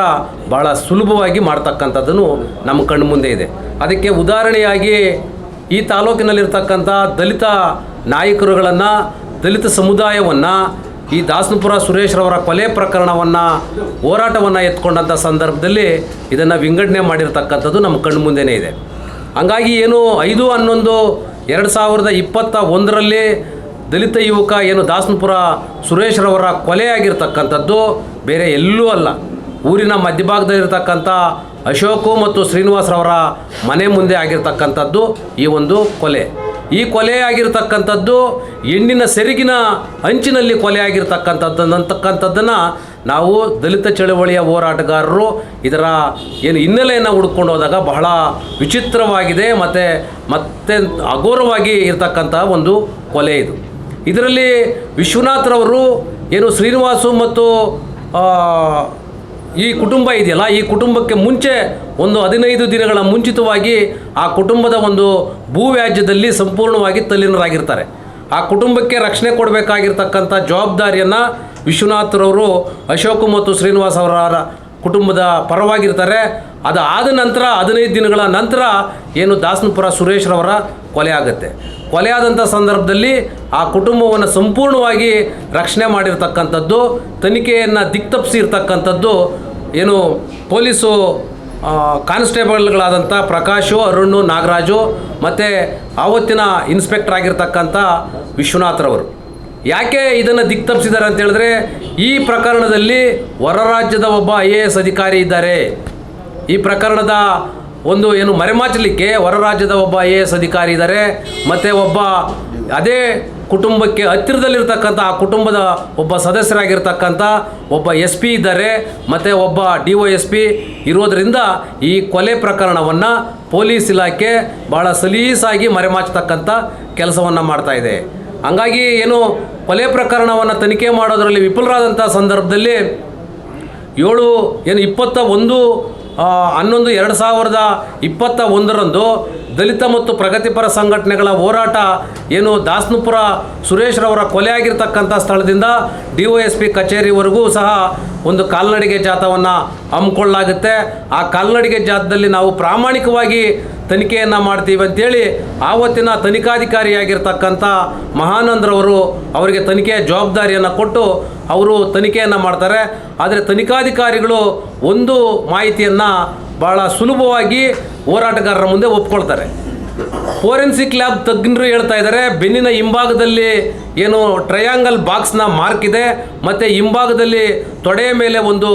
ಬಹಳ ಸುಲಭವಾಗಿ ಮಾಡ್ತಕ್ಕಂಥದ್ದನ್ನು ನಮ್ಮ ಕಣ್ಣು ಮುಂದೆ ಇದೆ. ಅದಕ್ಕೆ ಉದಾಹರಣೆಯಾಗಿ ಈ ತಾಲೂಕಿನಲ್ಲಿರ್ತಕ್ಕಂಥ ದಲಿತ ನಾಯಕರುಗಳನ್ನು, ದಲಿತ ಸಮುದಾಯವನ್ನು ಈ ದಾಸನಪುರ ಸುರೇಶ್ ರವರ ಕೊಲೆ ಪ್ರಕರಣವನ್ನು ಹೋರಾಟವನ್ನು ಎತ್ಕೊಂಡಂಥ ಸಂದರ್ಭದಲ್ಲಿ ಇದನ್ನು ವಿಂಗಡಣೆ ಮಾಡಿರ್ತಕ್ಕಂಥದ್ದು ನಮ್ಮ ಕಣ್ಣು ಮುಂದೆಯೇ ಇದೆ. ಹಂಗಾಗಿ ಏನು 5/11/2021 ದಲಿತ ಯುವಕ ಏನು ದಾಸನಪುರ ಸುರೇಶ್ ರವರ ಕೊಲೆ ಆಗಿರ್ತಕ್ಕಂಥದ್ದು ಬೇರೆ ಎಲ್ಲೂ ಅಲ್ಲ, ಊರಿನ ಮಧ್ಯಭಾಗದಲ್ಲಿರ್ತಕ್ಕಂಥ ಅಶೋಕು ಮತ್ತು ಶ್ರೀನಿವಾಸರವರ ಮನೆ ಮುಂದೆ ಆಗಿರ್ತಕ್ಕಂಥದ್ದು ಈ ಒಂದು ಕೊಲೆ. ಈ ಕೊಲೆ ಆಗಿರ್ತಕ್ಕಂಥದ್ದು ಹೆಣ್ಣಿನ ಸೆರಗಿನ ಅಂಚಿನಲ್ಲಿ ಕೊಲೆ ಆಗಿರ್ತಕ್ಕಂಥದ್ದನ್ನು ನಾವು ದಲಿತ ಚಳವಳಿಯ ಹೋರಾಟಗಾರರು ಇದರ ಏನು ಹಿನ್ನೆಲೆಯನ್ನು ಹುಡ್ಕೊಂಡು ಹೋದಾಗ ಬಹಳ ವಿಚಿತ್ರವಾಗಿದೆ ಮತ್ತೆ ಅಘೋರವಾಗಿ ಇರತಕ್ಕಂಥ ಒಂದು ಕೊಲೆ ಇದು. ಇದರಲ್ಲಿ ವಿಶ್ವನಾಥ್ರವರು ಏನು ಶ್ರೀನಿವಾಸು ಮತ್ತು ಈ ಕುಟುಂಬ ಇದೆಯಲ್ಲ, ಈ ಕುಟುಂಬಕ್ಕೆ ಮುಂಚೆ ಒಂದು 15 ದಿನಗಳ ಮುಂಚಿತವಾಗಿ ಆ ಕುಟುಂಬದ ಒಂದು ಭೂವ್ಯಾಜ್ಯದಲ್ಲಿ ಸಂಪೂರ್ಣವಾಗಿ ತಲ್ಲೀನರಾಗಿರ್ತಾರೆ. ಆ ಕುಟುಂಬಕ್ಕೆ ರಕ್ಷಣೆ ಕೊಡಬೇಕಾಗಿರ್ತಕ್ಕಂಥ ಜವಾಬ್ದಾರಿಯನ್ನು ವಿಶ್ವನಾಥ್ರವರು ಅಶೋಕ್ ಮತ್ತು ಶ್ರೀನಿವಾಸ್ ಅವರ ಕುಟುಂಬದ ಪರವಾಗಿರ್ತಾರೆ. ಅದು ಆದ ನಂತರ 15 ದಿನಗಳ ನಂತರ ಏನು ದಾಸನಪುರ ಸುರೇಶ್ರವರ ಕೊಲೆ ಆಗುತ್ತೆ. ಕೊಲೆ ಆದಂಥ ಸಂದರ್ಭದಲ್ಲಿ ಆ ಕುಟುಂಬವನ್ನು ಸಂಪೂರ್ಣವಾಗಿ ರಕ್ಷಣೆ ಮಾಡಿರ್ತಕ್ಕಂಥದ್ದು, ತನಿಖೆಯನ್ನು ದಿಕ್ತಪ್ಪಿಸಿರ್ತಕ್ಕಂಥದ್ದು ಏನು ಪೊಲೀಸು ಕಾನ್ಸ್ಟೇಬಲ್ಗಳಾದಂಥ ಪ್ರಕಾಶು, ಅರುಣ್, ನಾಗರಾಜು ಮತ್ತು ಆವತ್ತಿನ ಇನ್ಸ್ಪೆಕ್ಟರ್ ಆಗಿರ್ತಕ್ಕಂಥ ವಿಶ್ವನಾಥ್ರವರು. ಯಾಕೆ ಇದನ್ನು ದಿಕ್ತಪ್ಪಿಸಿದ್ದಾರೆ ಅಂತ ಹೇಳಿದ್ರೆ, ಈ ಪ್ರಕರಣದಲ್ಲಿ ಹೊರ ರಾಜ್ಯದ ಒಬ್ಬ IAS ಅಧಿಕಾರಿ ಇದ್ದಾರೆ. ಈ ಪ್ರಕರಣದ ಒಂದು ಏನು ಮರೆಮಾಚಲಿಕ್ಕೆ ಹೊರ ರಾಜ್ಯದ ಒಬ್ಬ IAS ಅಧಿಕಾರಿ ಇದ್ದಾರೆ, ಮತ್ತು ಒಬ್ಬ ಅದೇ ಕುಟುಂಬಕ್ಕೆ ಹತ್ತಿರದಲ್ಲಿರ್ತಕ್ಕಂಥ ಆ ಕುಟುಂಬದ ಒಬ್ಬ ಸದಸ್ಯರಾಗಿರ್ತಕ್ಕಂಥ ಒಬ್ಬ SP ಇದ್ದಾರೆ, ಮತ್ತು ಒಬ್ಬ DYSP ಇರೋದರಿಂದ ಈ ಕೊಲೆ ಪ್ರಕರಣವನ್ನು ಪೊಲೀಸ್ ಇಲಾಖೆ ಭಾಳ ಸಲೀಸಾಗಿ ಮರೆಮಾಚತಕ್ಕಂಥ ಕೆಲಸವನ್ನು ಮಾಡ್ತಾಯಿದೆ. ಹಂಗಾಗಿ ಏನು ಕೊಲೆ ಪ್ರಕರಣವನ್ನು ತನಿಖೆ ಮಾಡೋದರಲ್ಲಿ ವಿಫಲರಾದಂಥ ಸಂದರ್ಭದಲ್ಲಿ 21/11/2021 ದಲಿತ ಮತ್ತು ಪ್ರಗತಿಪರ ಸಂಘಟನೆಗಳ ಹೋರಾಟ ಏನು ದಾಸನಪುರ ಸುರೇಶ್ರವರ ಕೊಲೆ ಆಗಿರ್ತಕ್ಕಂಥ ಸ್ಥಳದಿಂದ DYSP ಕಚೇರಿವರೆಗೂ ಸಹ ಒಂದು ಕಾಲ್ನಡಿಗೆ ಜಾಥಾವನ್ನು ಹಮ್ಮಿಕೊಳ್ಳಲಾಗುತ್ತೆ. ಆ ಕಾಲ್ನಡಿಗೆ ಜಾಥಾದಲ್ಲಿ ನಾವು ಪ್ರಾಮಾಣಿಕವಾಗಿ ತನಿಖೆಯನ್ನು ಮಾಡ್ತೀವಿ ಅಂತೇಳಿ ಆವತ್ತಿನ ತನಿಖಾಧಿಕಾರಿಯಾಗಿರ್ತಕ್ಕಂಥ ಮಹಾನಂದ್ರವರು ಅವರಿಗೆ ತನಿಖೆಯ ಜವಾಬ್ದಾರಿಯನ್ನು ಕೊಟ್ಟು ಅವರು ತನಿಖೆಯನ್ನು ಮಾಡ್ತಾರೆ. ಆದರೆ ತನಿಖಾಧಿಕಾರಿಗಳು ಒಂದು ಮಾಹಿತಿಯನ್ನು ಭಾಳ ಸುಲಭವಾಗಿ ಹೋರಾಟಗಾರರ ಮುಂದೆ ಒಪ್ಕೊಳ್ತಾರೆ. ಫೋರೆನ್ಸಿಕ್ ಲ್ಯಾಬ್ ತಜ್ಞರು ಹೇಳ್ತಾ ಇದ್ದಾರೆ, ಬೆನ್ನಿನ ಹಿಂಭಾಗದಲ್ಲಿ ಏನು ಟ್ರಯಾಂಗಲ್ ಬಾಕ್ಸ್ನ ಮಾರ್ಕ್ ಇದೆ, ಮತ್ತು ಹಿಂಭಾಗದಲ್ಲಿ ತೊಡೆಯ ಮೇಲೆ ಒಂದು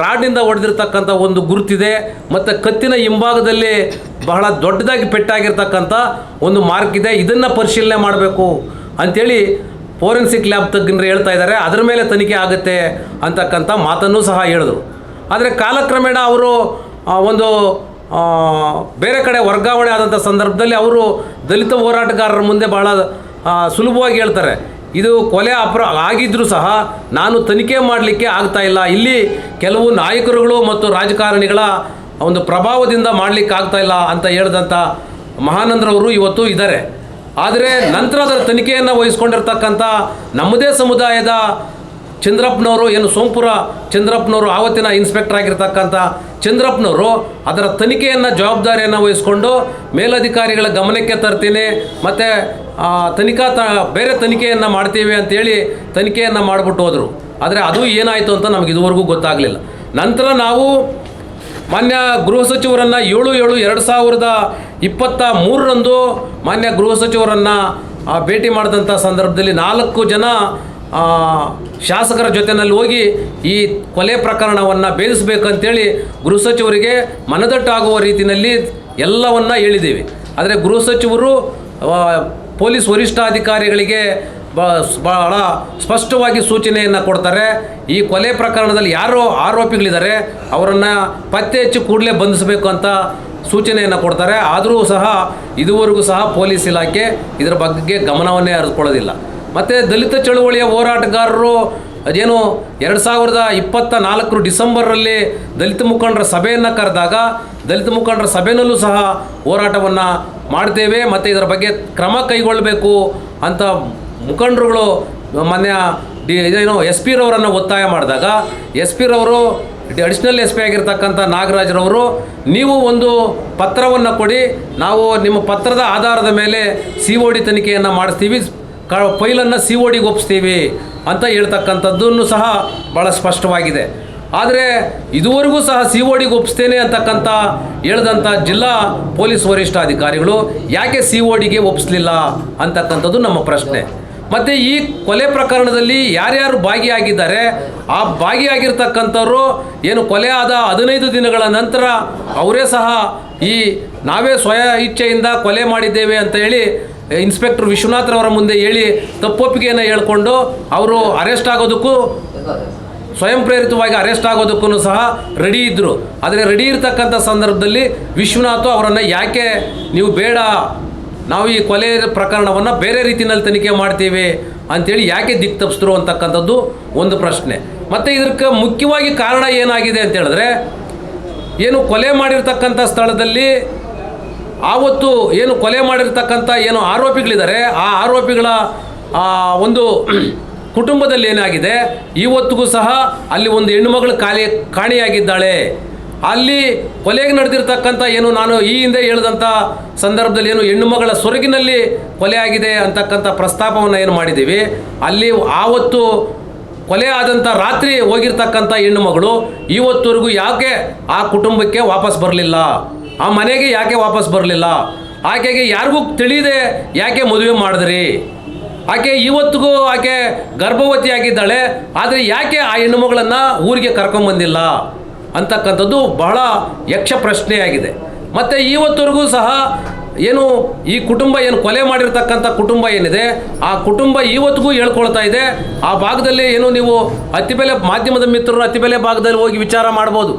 ರಾಡ್ನಿಂದ ಹೊಡೆದಿರ್ತಕ್ಕಂಥ ಒಂದು ಗುರುತಿದೆ, ಮತ್ತು ಕತ್ತಿನ ಹಿಂಭಾಗದಲ್ಲಿ ಬಹಳ ದೊಡ್ಡದಾಗಿ ಪೆಟ್ಟಾಗಿರ್ತಕ್ಕಂಥ ಒಂದು ಮಾರ್ಕ್ ಇದೆ. ಇದನ್ನು ಪರಿಶೀಲನೆ ಮಾಡಬೇಕು ಅಂಥೇಳಿ ಫೋರೆನ್ಸಿಕ್ ಲ್ಯಾಬ್ ತಜ್ಞರು ಹೇಳ್ತಾ ಇದ್ದಾರೆ. ಅದರ ಮೇಲೆ ತನಿಖೆ ಆಗುತ್ತೆ ಅಂತಕ್ಕಂಥ ಮಾತನ್ನು ಸಹ ಹೇಳಿದ್ರು. ಆದರೆ ಕಾಲಕ್ರಮೇಣ ಅವರು ಒಂದು ಬೇರೆ ಕಡೆ ವರ್ಗಾವಣೆ ಆದಂಥ ಸಂದರ್ಭದಲ್ಲಿ ಅವರು ದಲಿತ ಹೋರಾಟಗಾರರ ಮುಂದೆ ಭಾಳ ಸುಲಭವಾಗಿ ಹೇಳ್ತಾರೆ, ಇದು ಕೊಲೆ ಆಗಿದ್ದರೂ ಸಹ ನಾನು ತನಿಖೆ ಮಾಡಲಿಕ್ಕೆ ಆಗ್ತಾಯಿಲ್ಲ, ಇಲ್ಲಿ ಕೆಲವು ನಾಯಕರುಗಳು ಮತ್ತು ರಾಜಕಾರಣಿಗಳ ಒಂದು ಪ್ರಭಾವದಿಂದ ಮಾಡಲಿಕ್ಕೆ ಆಗ್ತಾಯಿಲ್ಲ ಅಂತ ಹೇಳಿದಂಥ ಮಹಾನಂದ್ರವರು ಇವತ್ತು ಇದ್ದಾರೆ. ಆದರೆ ನಂತರ ಅದರ ತನಿಖೆಯನ್ನು ವಹಿಸ್ಕೊಂಡಿರ್ತಕ್ಕಂಥ ನಮ್ಮದೇ ಸಮುದಾಯದ ಚಂದ್ರಪ್ಪನವರು, ಏನು ಸೋಂಪುರ ಚಂದ್ರಪ್ಪನವರು, ಆವತ್ತಿನ ಇನ್ಸ್ಪೆಕ್ಟರ್ ಆಗಿರ್ತಕ್ಕಂಥ ಚಂದ್ರಪ್ಪನವರು ಅದರ ತನಿಖೆಯನ್ನು ಜವಾಬ್ದಾರಿಯನ್ನು ವಹಿಸ್ಕೊಂಡು ಮೇಲಧಿಕಾರಿಗಳ ಗಮನಕ್ಕೆ ತರ್ತೀನಿ, ಮತ್ತು ಬೇರೆ ತನಿಖೆಯನ್ನು ಮಾಡ್ತೀವಿ ಅಂತೇಳಿ ತನಿಖೆಯನ್ನು ಮಾಡಿಬಿಟ್ಟು ಹೋದರು. ಆದರೆ ಅದು ಏನಾಯಿತು ಅಂತ ನಮಗೆ ಇದುವರೆಗೂ ಗೊತ್ತಾಗಲಿಲ್ಲ. ನಂತರ ನಾವು ಮಾನ್ಯ ಗೃಹ ಸಚಿವರನ್ನು 7/7/2023 ಮಾನ್ಯ ಗೃಹ ಸಚಿವರನ್ನು ಭೇಟಿ ಮಾಡಿದಂಥ ಸಂದರ್ಭದಲ್ಲಿ 4 ಜನ ಶಾಸಕರ ಜೊತೆಯಲ್ಲಿ ಹೋಗಿ ಈ ಕೊಲೆ ಪ್ರಕರಣವನ್ನು ಭೇದಿಸಬೇಕಂತೇಳಿ ಗೃಹ ಸಚಿವರಿಗೆ ಮನದಟ್ಟಾಗುವ ರೀತಿಯಲ್ಲಿ ಎಲ್ಲವನ್ನ ಹೇಳಿದ್ದೀವಿ. ಆದರೆ ಗೃಹ ಸಚಿವರು ಪೊಲೀಸ್ ವರಿಷ್ಠಾಧಿಕಾರಿಗಳಿಗೆ ಭಾಳ ಸ್ಪಷ್ಟವಾಗಿ ಸೂಚನೆಯನ್ನು ಕೊಡ್ತಾರೆ. ಈ ಕೊಲೆ ಪ್ರಕರಣದಲ್ಲಿ ಯಾರು ಆರೋಪಿಗಳಿದ್ದಾರೆ ಅವರನ್ನು ಪತ್ತೆ ಹಚ್ಚಿ ಕೂಡಲೇ ಬಂಧಿಸಬೇಕು ಅಂತ ಸೂಚನೆಯನ್ನು ಕೊಡ್ತಾರೆ. ಆದರೂ ಸಹ ಇದುವರೆಗೂ ಸಹ ಪೊಲೀಸ್ ಇಲಾಖೆ ಇದರ ಬಗ್ಗೆ ಗಮನವನ್ನೇ ಹರಿಸ್ಕೊಳ್ಳೋದಿಲ್ಲ. ಮತ್ತು ದಲಿತ ಚಳುವಳಿಯ ಹೋರಾಟಗಾರರು ಅದೇನು 2024 ಡಿಸೆಂಬರಲ್ಲಿ ದಲಿತ ಮುಖಂಡರ ಸಭೆಯನ್ನು ಕರೆದಾಗ ದಲಿತ ಮುಖಂಡರ ಸಭೆಯಲ್ಲೂ ಸಹ ಹೋರಾಟವನ್ನು ಮಾಡ್ತೇವೆ ಮತ್ತು ಇದರ ಬಗ್ಗೆ ಕ್ರಮ ಕೈಗೊಳ್ಳಬೇಕು ಅಂತ ಮುಖಂಡರುಗಳು ಮಾನ್ಯ SP ರವರನ್ನು ಒತ್ತಾಯ ಮಾಡಿದಾಗ SP ರವರು ಅಡಿಷನಲ್ SP ಆಗಿರ್ತಕ್ಕಂಥ ನಾಗರಾಜ್ರವರು, ನೀವು ಒಂದು ಪತ್ರವನ್ನು ಕೊಡಿ, ನಾವು ನಿಮ್ಮ ಪತ್ರದ ಆಧಾರದ ಮೇಲೆ COD ತನಿಖೆಯನ್ನು ಮಾಡಿಸ್ತೀವಿ, ಫೈಲನ್ನು CODಗೆ ಒಪ್ಪಿಸ್ತೀವಿ ಅಂತ ಹೇಳ್ತಕ್ಕಂಥದ್ದನ್ನು ಸಹ ಭಾಳ ಸ್ಪಷ್ಟವಾಗಿದೆ. ಆದರೆ ಇದುವರೆಗೂ ಸಹ CODಗೆ ಒಪ್ಪಿಸ್ತೇನೆ ಅಂತಕ್ಕಂಥ ಹೇಳಿದಂಥ ಜಿಲ್ಲಾ ಪೊಲೀಸ್ ವರಿಷ್ಠಾಧಿಕಾರಿಗಳು ಯಾಕೆ CODಗೆ ಒಪ್ಪಿಸಲಿಲ್ಲ ಅಂತಕ್ಕಂಥದ್ದು ನಮ್ಮ ಪ್ರಶ್ನೆ. ಮತ್ತು ಈ ಕೊಲೆ ಪ್ರಕರಣದಲ್ಲಿ ಯಾರ್ಯಾರು ಭಾಗಿಯಾಗಿದ್ದಾರೆ, ಆ ಭಾಗಿಯಾಗಿರ್ತಕ್ಕಂಥವ್ರು ಏನು ಕೊಲೆ ಆದ 15 ದಿನಗಳ ನಂತರ ಅವರೇ ಸಹ ನಾವೇ ಸ್ವಯ ಇಚ್ಛೆಯಿಂದ ಕೊಲೆ ಮಾಡಿದ್ದೇವೆ ಅಂತ ಹೇಳಿ ಇನ್ಸ್ಪೆಕ್ಟರ್ ವಿಶ್ವನಾಥ್ರವರ ಮುಂದೆ ಹೇಳಿ ತಪ್ಪೊಪ್ಪಿಗೆಯನ್ನು ಹೇಳ್ಕೊಂಡು ಅವರು ಅರೆಸ್ಟ್ ಆಗೋದಕ್ಕೂ ಸ್ವಯಂ ಪ್ರೇರಿತವಾಗಿ ಅರೆಸ್ಟ್ ಆಗೋದಕ್ಕೂ ಸಹ ರೆಡಿ ಇದ್ದರು. ಆದರೆ ರೆಡಿ ಇರ್ತಕ್ಕಂಥ ಸಂದರ್ಭದಲ್ಲಿ ವಿಶ್ವನಾಥ್ ಅವರನ್ನು ಯಾಕೆ ನೀವು ಬೇಡ, ನಾವು ಈ ಕೊಲೆ ಪ್ರಕರಣವನ್ನು ಬೇರೆ ರೀತಿಯಲ್ಲಿ ತನಿಖೆ ಮಾಡ್ತೀವಿ ಅಂಥೇಳಿ ಯಾಕೆ ದಿಕ್ಕು ತಪ್ಪಿಸಿದ್ರು ಅಂತಕ್ಕಂಥದ್ದು ಒಂದು ಪ್ರಶ್ನೆ. ಮತ್ತು ಇದಕ್ಕೆ ಮುಖ್ಯವಾಗಿ ಕಾರಣ ಏನಾಗಿದೆ ಅಂತ ಹೇಳಿದ್ರೆ, ಏನು ಕೊಲೆ ಮಾಡಿರ್ತಕ್ಕಂಥ ಸ್ಥಳದಲ್ಲಿ ಆವತ್ತು ಏನು ಕೊಲೆ ಮಾಡಿರ್ತಕ್ಕಂಥ ಏನು ಆರೋಪಿಗಳಿದ್ದಾರೆ, ಆ ಆರೋಪಿಗಳ ಒಂದು ಕುಟುಂಬದಲ್ಲಿ ಏನಾಗಿದೆ, ಇವತ್ತಿಗೂ ಸಹ ಅಲ್ಲಿ ಒಂದು ಹೆಣ್ಣುಮಗಳು ಕಾಣೆಯಾಗಿದ್ದಾಳೆ. ಅಲ್ಲಿ ಕೊಲೆಗೆ ನಡೆದಿರ್ತಕ್ಕಂಥ ಏನು ನಾನು ಈ ಹಿಂದೆ ಹೇಳಿದಂಥ ಸಂದರ್ಭದಲ್ಲಿ ಏನು ಹೆಣ್ಣುಮಗಳ ಸೊರಗಿನಲ್ಲಿ ಕೊಲೆ ಆಗಿದೆ ಅಂತಕ್ಕಂಥ ಪ್ರಸ್ತಾಪವನ್ನು ಏನು ಮಾಡಿದ್ದೀವಿ, ಅಲ್ಲಿ ಆವತ್ತು ಕೊಲೆ ಆದಂಥ ರಾತ್ರಿ ಹೋಗಿರ್ತಕ್ಕಂಥ ಹೆಣ್ಣುಮಗಳು ಇವತ್ತವರೆಗೂ ಯಾಕೆ ಆ ಕುಟುಂಬಕ್ಕೆ ವಾಪಸ್ ಬರಲಿಲ್ಲ, ಆ ಮನೆಗೆ ಯಾಕೆ ವಾಪಸ್ ಬರಲಿಲ್ಲ, ಆಕೆಗೆ ಯಾರಿಗೂ ತಿಳಿಯದೆ ಯಾಕೆ ಮದುವೆ ಮಾಡಿದ್ರಿ, ಆಕೆ ಇವತ್ತಿಗೂ ಆಕೆ ಗರ್ಭವತಿ ಆಗಿದ್ದಾಳೆ, ಆದರೆ ಯಾಕೆ ಆ ಹೆಣ್ಣುಮಗಳನ್ನು ಊರಿಗೆ ಕರ್ಕೊಂಬಂದಿಲ್ಲ ಅಂತಕ್ಕಂಥದ್ದು ಬಹಳ ಯಕ್ಷ ಪ್ರಶ್ನೆಯಾಗಿದೆ. ಮತ್ತು ಇವತ್ತವರೆಗೂ ಸಹ ಏನು ಈ ಕುಟುಂಬ ಏನು ಕೊಲೆ ಮಾಡಿರ್ತಕ್ಕಂಥ ಕುಟುಂಬ ಏನಿದೆ, ಆ ಕುಟುಂಬ ಇವತ್ತಿಗೂ ಹೇಳ್ಕೊಳ್ತಾ ಇದೆ. ಆ ಭಾಗದಲ್ಲಿ ಏನು ನೀವು ಅತ್ತಿಬೆಲೆ ಮಾಧ್ಯಮದ ಮಿತ್ರರು ಅತ್ತಿಬೆಲೆ ಭಾಗದಲ್ಲಿ ಹೋಗಿ ವಿಚಾರ ಮಾಡ್ಬೋದು.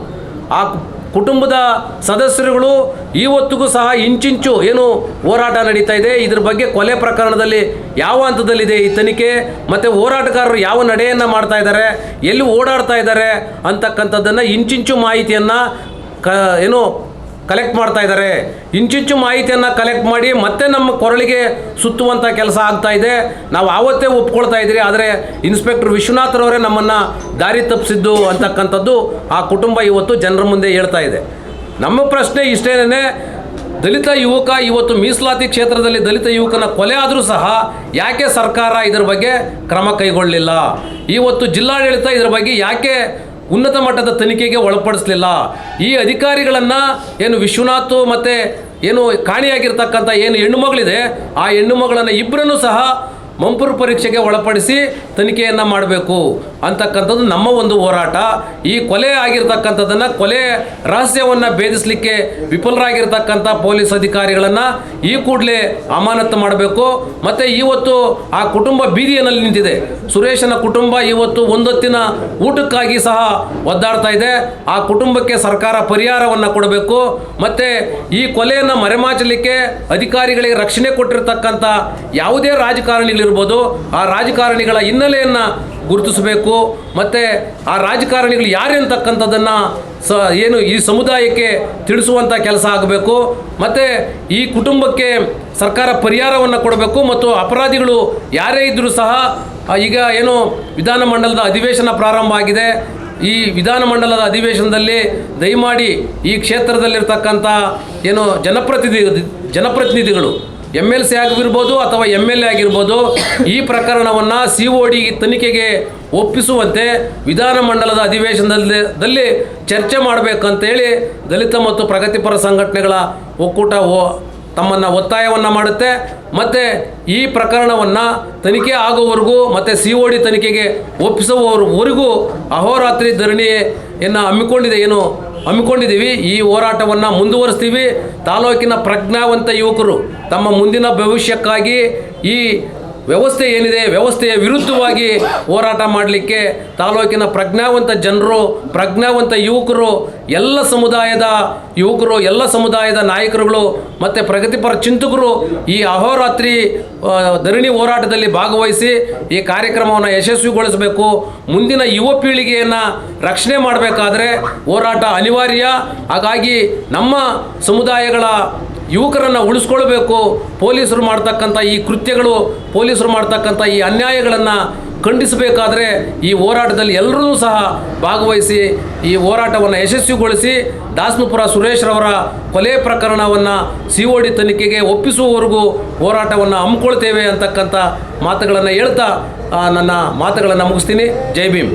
ಆ ಕುಟುಂಬದ ಸದಸ್ಯರುಗಳು ಇವತ್ತಿಗೂ ಸಹ ಇಂಚಿಂಚು ಏನು ಹೋರಾಟ ನಡೀತಾ ಇದೆ, ಇದ್ರ ಬಗ್ಗೆ ಕೊಲೆ ಪ್ರಕರಣದಲ್ಲಿ ಯಾವ ಹಂತದಲ್ಲಿದೆ ಈ ತನಿಖೆ, ಮತ್ತು ಹೋರಾಟಗಾರರು ಯಾವ ನಡೆಯನ್ನು ಮಾಡ್ತಾ ಇದ್ದಾರೆ, ಎಲ್ಲಿ ಓಡಾಡ್ತಾ ಇದ್ದಾರೆ ಅಂತಕ್ಕಂಥದ್ದನ್ನು ಇಂಚಿಂಚು ಮಾಹಿತಿಯನ್ನು ಏನು ಕಲೆಕ್ಟ್ ಮಾಡ್ತಾ ಇದ್ದಾರೆ. ಇಂಚಿಂಚು ಮಾಹಿತಿಯನ್ನು ಕಲೆಕ್ಟ್ ಮಾಡಿ ಮತ್ತೆ ನಮ್ಮ ಕೊರಳಿಗೆ ಸುತ್ತುವಂಥ ಕೆಲಸ ಆಗ್ತಾ ಇದೆ. ನಾವು ಆವತ್ತೇ ಒಪ್ಕೊಳ್ತಾ ಇದ್ದೀರಿ, ಆದರೆ ಇನ್ಸ್ಪೆಕ್ಟರ್ ವಿಶ್ವನಾಥರವರೇ ನಮ್ಮನ್ನು ದಾರಿ ತಪ್ಪಿಸಿದ್ದು ಅಂತಕ್ಕಂಥದ್ದು ಆ ಕುಟುಂಬ ಇವತ್ತು ಜನರ ಮುಂದೆ ಹೇಳ್ತಾ ಇದೆ. ನಮ್ಮ ಪ್ರಶ್ನೆ ಇಷ್ಟೇನೇ, ದಲಿತ ಯುವಕ ಇವತ್ತು ಮೀಸಲಾತಿ ಕ್ಷೇತ್ರದಲ್ಲಿ ದಲಿತ ಯುವಕನ ಕೊಲೆ ಆದರೂ ಸಹ ಯಾಕೆ ಸರ್ಕಾರ ಇದರ ಬಗ್ಗೆ ಕ್ರಮ ಕೈಗೊಳ್ಳಲಿಲ್ಲ, ಇವತ್ತು ಜಿಲ್ಲಾಡಳಿತ ಇದರ ಬಗ್ಗೆ ಯಾಕೆ ಉನ್ನತ ಮಟ್ಟದ ತನಿಖೆಗೆ ಒಳಪಡಿಸಲಿಲ್ಲ, ಈ ಅಧಿಕಾರಿಗಳನ್ನು ಏನು ವಿಶ್ವನಾಥ್ ಮತ್ತು ಏನು ಕಾಣೆಯಾಗಿರ್ತಕ್ಕಂಥ ಏನು ಹೆಣ್ಣುಮಗಳಿದೆ, ಆ ಹೆಣ್ಣುಮಗಳನ್ನು ಇಬ್ಬರನ್ನು ಸಹ ಮಂಪರು ಪರೀಕ್ಷೆಗೆ ಒಳಪಡಿಸಿ ತನಿಖೆಯನ್ನು ಮಾಡಬೇಕು ಅಂತಕ್ಕಂಥದ್ದು ನಮ್ಮ ಒಂದು ಹೋರಾಟ. ಈ ಕೊಲೆ ಆಗಿರ್ತಕ್ಕಂಥದ್ದನ್ನು ಕೊಲೆ ರಹಸ್ಯವನ್ನು ಭೇದಿಸಲಿಕ್ಕೆ ವಿಫಲರಾಗಿರ್ತಕ್ಕಂಥ ಪೊಲೀಸ್ ಅಧಿಕಾರಿಗಳನ್ನು ಈ ಕೂಡಲೇ ಅಮಾನತು ಮಾಡಬೇಕು. ಮತ್ತು ಇವತ್ತು ಆ ಕುಟುಂಬ ಬೀದಿಯಲ್ಲಿ ನಿಂತಿದೆ. ಸುರೇಶನ ಕುಟುಂಬ ಇವತ್ತು ಒಂದೊತ್ತಿನ ಊಟಕ್ಕಾಗಿ ಸಹ ಒದ್ದಾಡ್ತಾ ಇದೆ. ಆ ಕುಟುಂಬಕ್ಕೆ ಸರ್ಕಾರ ಪರಿಹಾರವನ್ನು ಕೊಡಬೇಕು. ಮತ್ತು ಈ ಕೊಲೆಯನ್ನು ಮರೆಮಾಚಲಿಕ್ಕೆ ಅಧಿಕಾರಿಗಳಿಗೆ ರಕ್ಷಣೆ ಕೊಟ್ಟಿರ್ತಕ್ಕಂಥ ಯಾವುದೇ ರಾಜಕಾರಣಿಗಳಿರ್ಬೋದು, ಆ ರಾಜಕಾರಣಿಗಳ ಹಿನ್ನೆಲೆಯನ್ನು ಗುರುತಿಸಬೇಕು. ಮತ್ತು ಆ ರಾಜಕಾರಣಿಗಳು ಯಾರು ಅಂತಕ್ಕಂಥದ್ದನ್ನು ಏನು ಈ ಸಮುದಾಯಕ್ಕೆ ತಿಳಿಸುವಂಥ ಕೆಲಸ ಆಗಬೇಕು. ಮತ್ತು ಈ ಕುಟುಂಬಕ್ಕೆ ಸರ್ಕಾರ ಪರಿಹಾರವನ್ನು ಕೊಡಬೇಕು. ಮತ್ತು ಅಪರಾಧಿಗಳು ಯಾರೇ ಇದ್ದರೂ ಸಹ ಈಗ ಏನು ವಿಧಾನಮಂಡಲದ ಅಧಿವೇಶನ ಪ್ರಾರಂಭ ಆಗಿದೆ. ಈ ವಿಧಾನಮಂಡಲದ ಅಧಿವೇಶನದಲ್ಲಿ ದಯಮಾಡಿ ಈ ಕ್ಷೇತ್ರದಲ್ಲಿರ್ತಕ್ಕಂಥ ಏನು ಜನಪ್ರತಿನಿಧಿಗಳು MLC ಆಗಿರ್ಬೋದು ಅಥವಾ MLA ಆಗಿರ್ಬೋದು, ಈ ಪ್ರಕರಣವನ್ನು COD ತನಿಖೆಗೆ ಒಪ್ಪಿಸುವಂತೆ ವಿಧಾನಮಂಡಲದ ಅಧಿವೇಶನದಲ್ಲಿ ಚರ್ಚೆ ಮಾಡಬೇಕಂತೇಳಿ ದಲಿತ ಮತ್ತು ಪ್ರಗತಿಪರ ಸಂಘಟನೆಗಳ ಒಕ್ಕೂಟ ತಮ್ಮನ್ನು ಒತ್ತಾಯವನ್ನು ಮಾಡುತ್ತೆ. ಮತ್ತು ಈ ಪ್ರಕರಣವನ್ನು ತನಿಖೆ ಆಗೋವರೆಗೂ ಮತ್ತು COD ತನಿಖೆಗೆ ಒಪ್ಪಿಸುವವರೆಗೂ ಅಹೋರಾತ್ರಿ ಧರಣಿಯನ್ನು ಹಮ್ಮಿಕೊಂಡಿದ್ದೀವಿ. ಈ ಹೋರಾಟವನ್ನು ಮುಂದುವರಿಸ್ತೀವಿ. ತಾಲೂಕಿನ ಪ್ರಜ್ಞಾವಂತ ಯುವಕರು ತಮ್ಮ ಮುಂದಿನ ಭವಿಷ್ಯಕ್ಕಾಗಿ ಈ ವ್ಯವಸ್ಥೆ ಏನಿದೆ, ವ್ಯವಸ್ಥೆಯ ವಿರುದ್ಧವಾಗಿ ಹೋರಾಟ ಮಾಡಲಿಕ್ಕೆ ತಾಲೂಕಿನ ಪ್ರಜ್ಞಾವಂತ ಜನರು, ಪ್ರಜ್ಞಾವಂತ ಯುವಕರು, ಎಲ್ಲ ಸಮುದಾಯದ ಯುವಕರು, ಎಲ್ಲ ಸಮುದಾಯದ ನಾಯಕರುಗಳು ಮತ್ತು ಪ್ರಗತಿಪರ ಚಿಂತಕರು ಈ ಅಹೋರಾತ್ರಿ ಧರಣಿ ಹೋರಾಟದಲ್ಲಿ ಭಾಗವಹಿಸಿ ಈ ಕಾರ್ಯಕ್ರಮವನ್ನು ಯಶಸ್ವಿಗೊಳಿಸಬೇಕು. ಮುಂದಿನ ಯುವ ಪೀಳಿಗೆಯನ್ನು ರಕ್ಷಣೆ ಮಾಡಬೇಕಾದ್ರೆ ಹೋರಾಟ ಅನಿವಾರ್ಯ. ಹಾಗಾಗಿ ನಮ್ಮ ಸಮುದಾಯಗಳ ಯುವಕರನ್ನು ಉಳಿಸ್ಕೊಳ್ಬೇಕು. ಪೊಲೀಸರು ಮಾಡ್ತಕ್ಕಂಥ ಈ ಕೃತ್ಯಗಳು, ಪೊಲೀಸರು ಮಾಡ್ತಕ್ಕಂಥ ಈ ಅನ್ಯಾಯಗಳನ್ನು ಖಂಡಿಸಬೇಕಾದ್ರೆ ಈ ಹೋರಾಟದಲ್ಲಿ ಎಲ್ಲರೂ ಸಹ ಭಾಗವಹಿಸಿ ಈ ಹೋರಾಟವನ್ನು ಯಶಸ್ವಿಗೊಳಿಸಿ ದಾಸನಪುರ ಸುರೇಶ್ರವರ ಕೊಲೆ ಪ್ರಕರಣವನ್ನು COD ತನಿಖೆಗೆ ಒಪ್ಪಿಸುವವರೆಗೂ ಹೋರಾಟವನ್ನು ಹಮ್ಮಿಕೊಳ್ತೇವೆ ಅಂತಕ್ಕಂಥ ಮಾತುಗಳನ್ನು ಹೇಳ್ತಾ ನನ್ನ ಮಾತುಗಳನ್ನು ಮುಗಿಸ್ತೀನಿ. ಜೈ ಭೀಮ್.